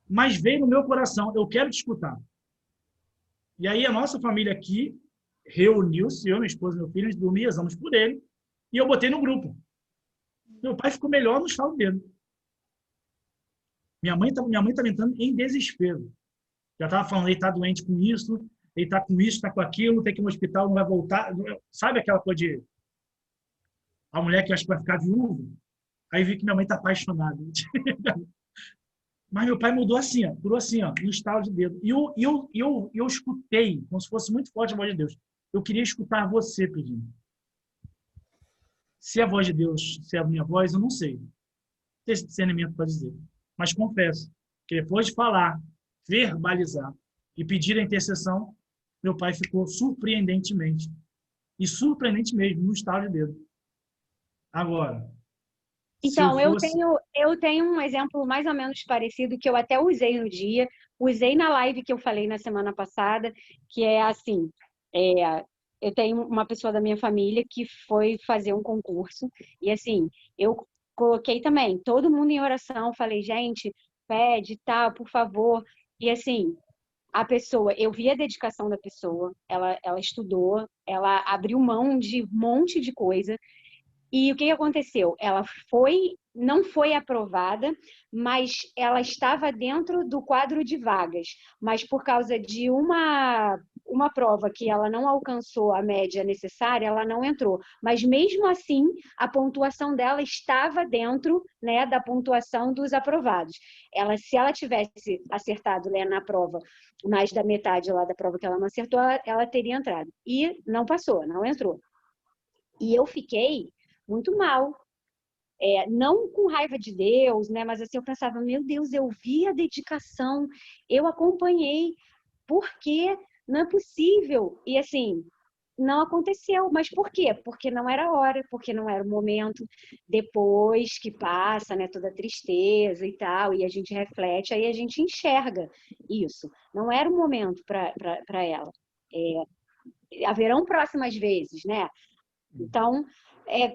Mas veio no meu coração, eu quero te escutar. E aí a nossa família aqui reuniu-se, eu, minha esposa e meu filho, a gente dormia, rezamos por ele, e eu botei no grupo. Meu pai ficou melhor no estalo dele. Minha mãe tá entrando em desespero. Já estava falando, ele está doente com isso, ele está com isso, está com aquilo, tem que ir no hospital, não vai voltar. Sabe aquela coisa de a mulher que acha que vai ficar viúva? Aí vi que minha mãe está apaixonada. Mas meu pai mudou assim, ó, curou assim, ó, no estalo de dedo. E eu escutei, como se fosse muito forte a voz de Deus. Eu queria escutar você pedindo. Se é a voz de Deus, se é a minha voz, eu não sei. Não tenho esse discernimento para dizer. Mas confesso que depois de falar, verbalizar e pedir a intercessão, meu pai ficou surpreendentemente, e surpreendente mesmo, no estalo de dedo. Agora, então, eu tenho um exemplo mais ou menos parecido que eu até usei no dia, usei na live que eu falei na semana passada, que é assim, eu tenho uma pessoa da minha família que foi fazer um concurso, e assim, eu coloquei também todo mundo em oração, falei, gente, pede, tá, por favor, e assim, a pessoa, eu vi a dedicação da pessoa, ela estudou, ela abriu mão de um monte de coisa. E o que aconteceu? Ela não foi aprovada, mas ela estava dentro do quadro de vagas. Mas por causa de uma prova que ela não alcançou a média necessária, ela não entrou. Mas mesmo assim, a pontuação dela estava dentro, né, da pontuação dos aprovados. Se ela tivesse acertado, né, na prova mais da metade lá da prova que ela não acertou, ela teria entrado. E não passou, não entrou. E eu fiquei muito mal. Não com raiva de Deus, né? Mas assim, eu pensava, meu Deus, eu vi a dedicação, eu acompanhei, por quê? Não é possível. E assim, não aconteceu. Mas por quê? Porque não era a hora, porque não era o momento. Depois que passa, né, toda a tristeza e tal, e a gente reflete, aí a gente enxerga isso. Não era o momento para ela. Haverão próximas vezes, né? Então,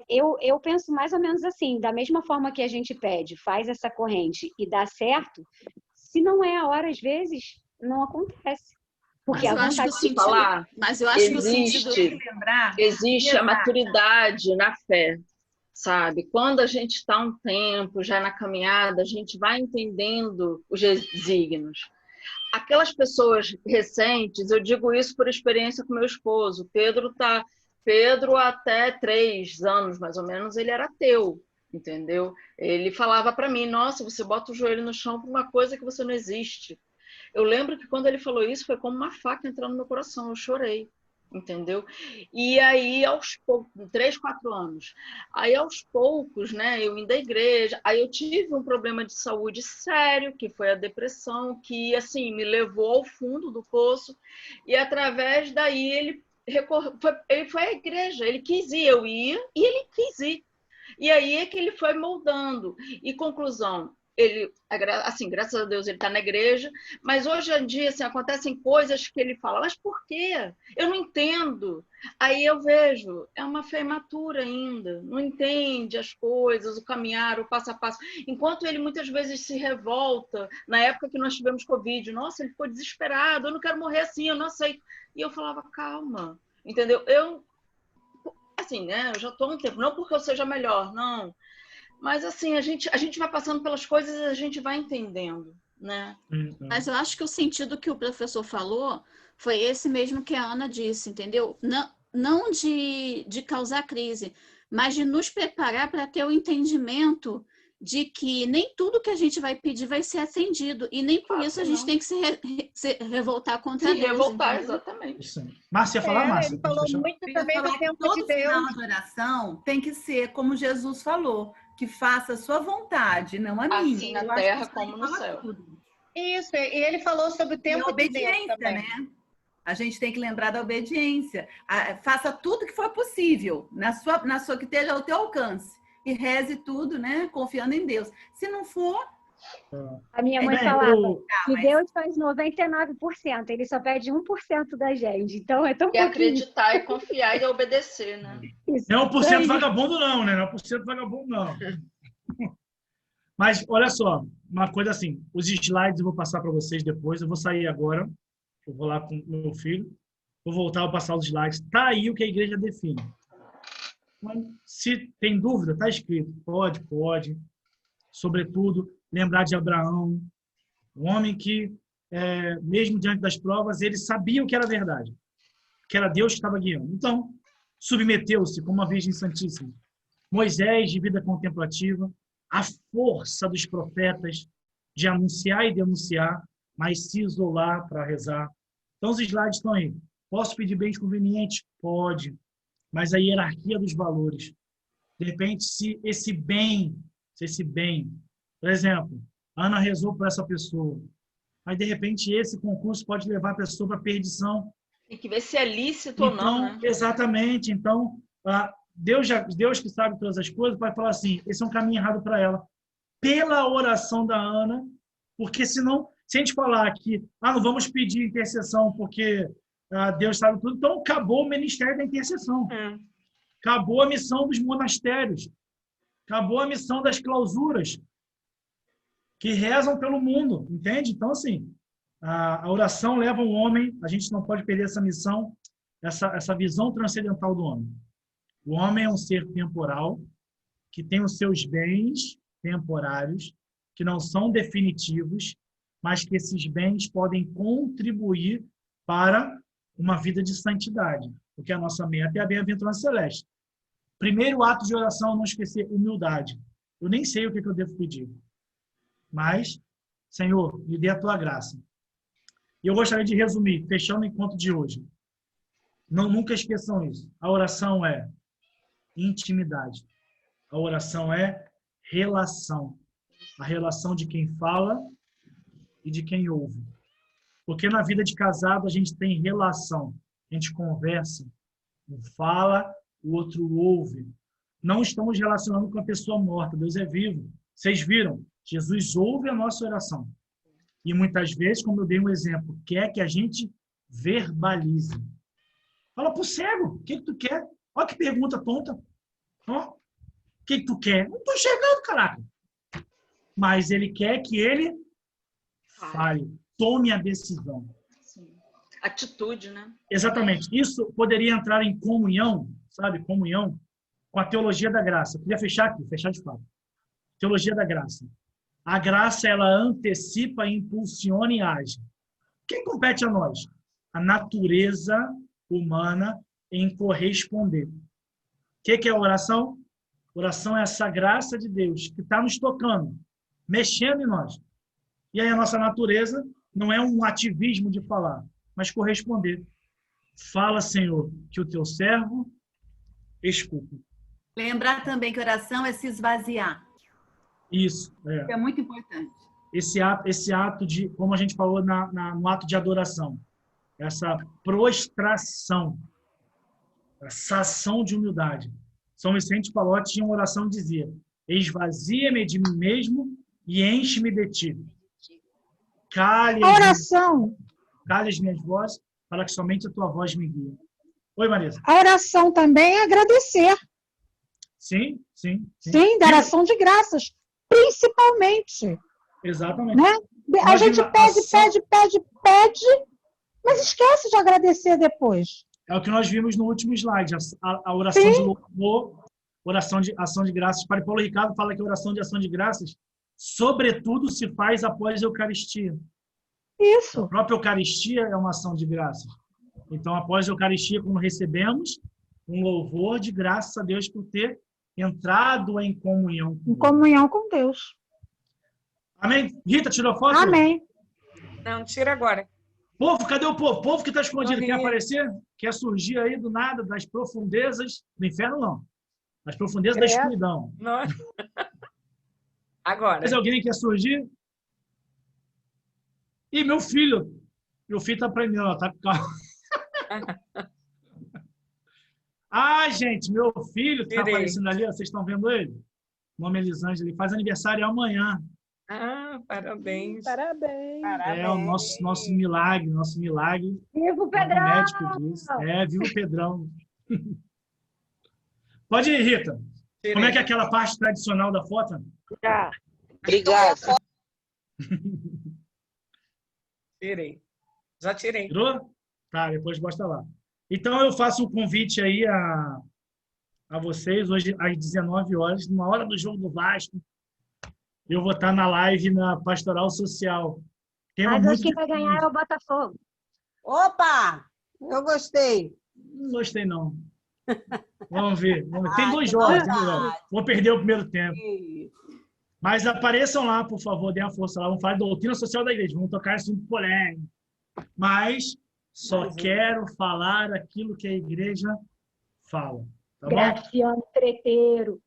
eu penso mais ou menos assim, da mesma forma que a gente pede, faz essa corrente e dá certo, se não é a hora, às vezes, não acontece. Porque a vontade de falar, mas eu acho que o sentido de lembrar, existe a maturidade na fé, sabe? Quando a gente está um tempo já na caminhada, a gente vai entendendo os desígnios. Aquelas pessoas recentes, eu digo isso por experiência com meu esposo, Pedro, até 3 anos, mais ou menos, ele era ateu, entendeu? Ele falava para mim, nossa, você bota o joelho no chão por uma coisa que você não existe. Eu lembro que quando ele falou isso, foi como uma faca entrando no meu coração, eu chorei, entendeu? E aí, aos poucos, 3, 4 anos, aí aos poucos, né, eu indo à igreja, aí eu tive um problema de saúde sério, que foi a depressão, que, assim, me levou ao fundo do poço, e através daí ele foi à igreja, ele quis ir, eu ia e ele quis ir. E aí é que ele foi moldando. E conclusão, ele, assim, graças a Deus ele está na igreja, mas hoje em dia assim, acontecem coisas que ele fala, mas por quê? Eu não entendo. Aí eu vejo, é uma fé imatura ainda, não entende as coisas, o caminhar, o passo a passo. Enquanto ele muitas vezes se revolta, na época que nós tivemos Covid, nossa, ele ficou desesperado, eu não quero morrer assim, eu não aceito. E eu falava, calma, entendeu? Assim, né, eu já estou há um tempo, não porque eu seja melhor, não. Mas assim, a gente vai passando pelas coisas e a gente vai entendendo, né? Mas eu acho que o sentido que o professor falou foi esse mesmo que a Ana disse, entendeu? Não de causar crise, mas de nos preparar para ter o entendimento de que nem tudo que a gente vai pedir vai ser atendido. E nem por isso a gente tem que se revoltar contra Deus. Revoltar, exatamente. Isso. Márcia, ia falar, Márcia? Ele falou muito também do tempo de Deus. Final de oração tem que ser como Jesus falou. que faça a sua vontade, não a minha. Assim na Eu acho que terra isso aí como no fala céu. tudo. Isso, e ele falou sobre o E tempo a de Deus obediência, também. né? A gente tem que lembrar da obediência. Faça tudo que for possível, na sua que esteja ao teu alcance. E reze tudo, né? Confiando em Deus. Se não for, A minha mãe Bem, falava que mas- Deus faz 99%, ele só pede 1% da gente. Então é tão E pouquinho. acreditar e confiar e obedecer, né? Isso não é 1% aí. vagabundo, não, né? Não é 1% vagabundo, não. Mas, olha só, uma coisa assim, os slides eu vou passar para vocês depois, eu vou sair agora, eu vou lá com o meu filho, vou voltar a passar os slides. Está aí o que a igreja define. Mas, se tem dúvida, está escrito. Pode. Sobretudo, lembrar de Abraão, um homem que, mesmo diante das provas, ele sabia o que era verdade, que era Deus que estava guiando. Então, submeteu-se como uma Virgem Santíssima. Moisés, de vida contemplativa, a força dos profetas de anunciar e denunciar, mas se isolar para rezar. Então, os slides estão aí. Posso pedir bens convenientes? Pode. Mas a hierarquia dos valores. De repente, se esse bem, por exemplo, a Ana rezou por essa pessoa, mas de repente esse concurso pode levar a pessoa para a perdição. Tem que ver se é lícito ou não, né? Exatamente. Então, Deus que sabe todas as coisas, vai falar assim, esse é um caminho errado para ela. Pela oração da Ana, porque senão, se a gente falar que não vamos pedir intercessão porque Deus sabe tudo, então acabou o ministério da intercessão. Acabou a missão dos monastérios. Acabou a missão das clausuras que rezam pelo mundo, entende? Então, assim, a oração leva o homem, a gente não pode perder essa missão, essa visão transcendental do homem. O homem é um ser temporal, que tem os seus bens temporários, que não são definitivos, mas que esses bens podem contribuir para uma vida de santidade, porque a nossa meta é a bem-aventurança celeste. Primeiro ato de oração, não esquecer, humildade. Eu nem sei o que eu devo pedir, mas, Senhor, me dê a tua graça. E eu gostaria de resumir, fechando o encontro de hoje. Nunca esqueçam isso. A oração é intimidade. A oração é relação. A relação de quem fala e de quem ouve. Porque na vida de casado a gente tem relação. A gente conversa. Um fala, o outro ouve. Não estamos relacionando com a pessoa morta. Deus é vivo. Vocês viram? Jesus ouve a nossa oração. E muitas vezes, como eu dei um exemplo, quer que a gente verbalize. Fala pro cego, o que tu quer? Olha que pergunta tonta. Ó, o que tu quer? Não estou enxergando, caraca. Mas ele quer que ele fale, tome a decisão. Sim. Atitude, né? Exatamente. Isso poderia entrar em comunhão, sabe? Comunhão com a teologia da graça. Eu podia fechar aqui, fechar de fato. Teologia da graça. A graça, ela antecipa, impulsiona e age. Quem compete a nós? A natureza humana em corresponder. O que é a oração? Oração é essa graça de Deus que está nos tocando, mexendo em nós. E aí a nossa natureza não é um ativismo de falar, mas corresponder. Fala, Senhor, que o teu servo escuta. Lembrar também que oração é se esvaziar. Isso. É muito importante. Esse ato de, como a gente falou no ato de adoração, essa prostração, essa ação de humildade. São Vicente Pallotti tinha uma oração que dizia: esvazia-me de mim mesmo e enche-me de ti. Cale as minhas vozes, para que somente a tua voz me guie. Oi, Marisa. A oração também é agradecer. Sim. Sim, da oração de graças, principalmente. Exatamente. Né? A gente pede, mas esquece de agradecer depois. É o que nós vimos no último slide, a oração de louvor, oração de ação de graças. Padre Paulo Ricardo fala que a oração de ação de graças, sobretudo, se faz após a Eucaristia. Isso. A própria Eucaristia é uma ação de graças. Então, após a Eucaristia, quando recebemos, um louvor de graças a Deus por ter entrado em comunhão com Deus. Em comunhão com Deus. Amém? Rita, tirou foto? Amém. Não, tira agora. Povo, cadê o povo? O povo que está escondido, quer aparecer? Quer surgir aí do nada, das profundezas do inferno, não. Das profundezas da escuridão. Nossa. Agora. Mais alguém quer surgir? E meu filho tá aprendendo, ó, tá com calma. Ah, gente, meu filho tá Tirei. aparecendo ali, ó, vocês estão vendo ele? O nome é Elisângela, ele faz aniversário amanhã. Ah, parabéns. Parabéns. É o nosso milagre, Viva o O Pedrão! médico diz. Viva o Pedrão. Pode ir, Rita. Tirei. Como é que é aquela parte tradicional da foto? Já. Obrigada. Tirei. Já tirei. Tirou? Tá, depois bosta lá. Então, eu faço um convite aí a vocês, hoje às 19 horas, numa hora do jogo do Vasco, eu vou estar na live na Pastoral Social. Tema Mas hoje muito quem vai ganhar é o Botafogo. Opa! Eu gostei. Não gostei, não. Vamos ver. Tem 2 jogos. Hein, vou perder o primeiro tempo. Mas apareçam lá, por favor, dê uma força lá. Vamos falar de doutrina social da igreja. Vamos tocar assunto polêmico. Mas só quero falar aquilo que a igreja fala. Tá bom? Graciano Treteiro.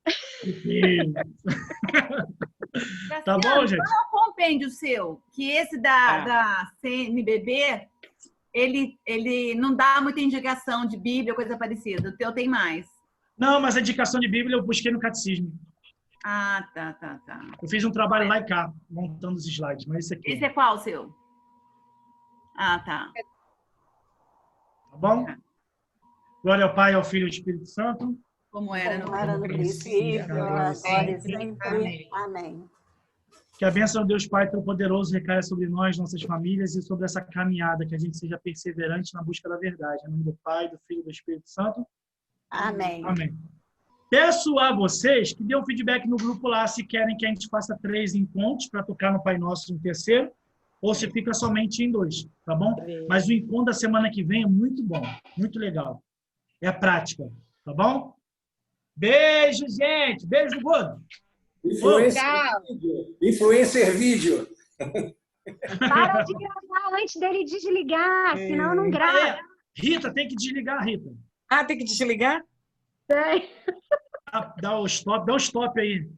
Tá bom, gente? Qual é o compêndio seu? Que esse da CNBB, ele não dá muita indicação de Bíblia, coisa parecida. O teu tem mais. Não, mas a indicação de Bíblia eu busquei no catecismo. Ah, tá. Eu fiz um trabalho lá e cá, montando os slides, mas esse aqui. Esse é qual o seu? Ah, tá. Tá bom? Glória ao Pai, ao Filho e ao Espírito Santo. Como era Como era no princípio, agora e sempre. Amém. Que a bênção de Deus Pai Todo-Poderoso recaia sobre nós, nossas famílias e sobre essa caminhada, que a gente seja perseverante na busca da verdade. Em nome do Pai, do Filho e do Espírito Santo. Amém. Amém. Peço a vocês que dêem um feedback no grupo lá, se querem que a gente faça 3 encontros para tocar no Pai Nosso no terceiro, ou se fica somente em 2, tá bom? Mas o encontro da semana que vem é muito bom, muito legal. É prática, tá bom? Beijo, gente. Beijo, Gordo. Influencer vídeo. Para de gravar antes dele desligar, senão não grava. Rita, tem que desligar, Rita. Ah, tem que desligar? Tem. Dá o stop aí.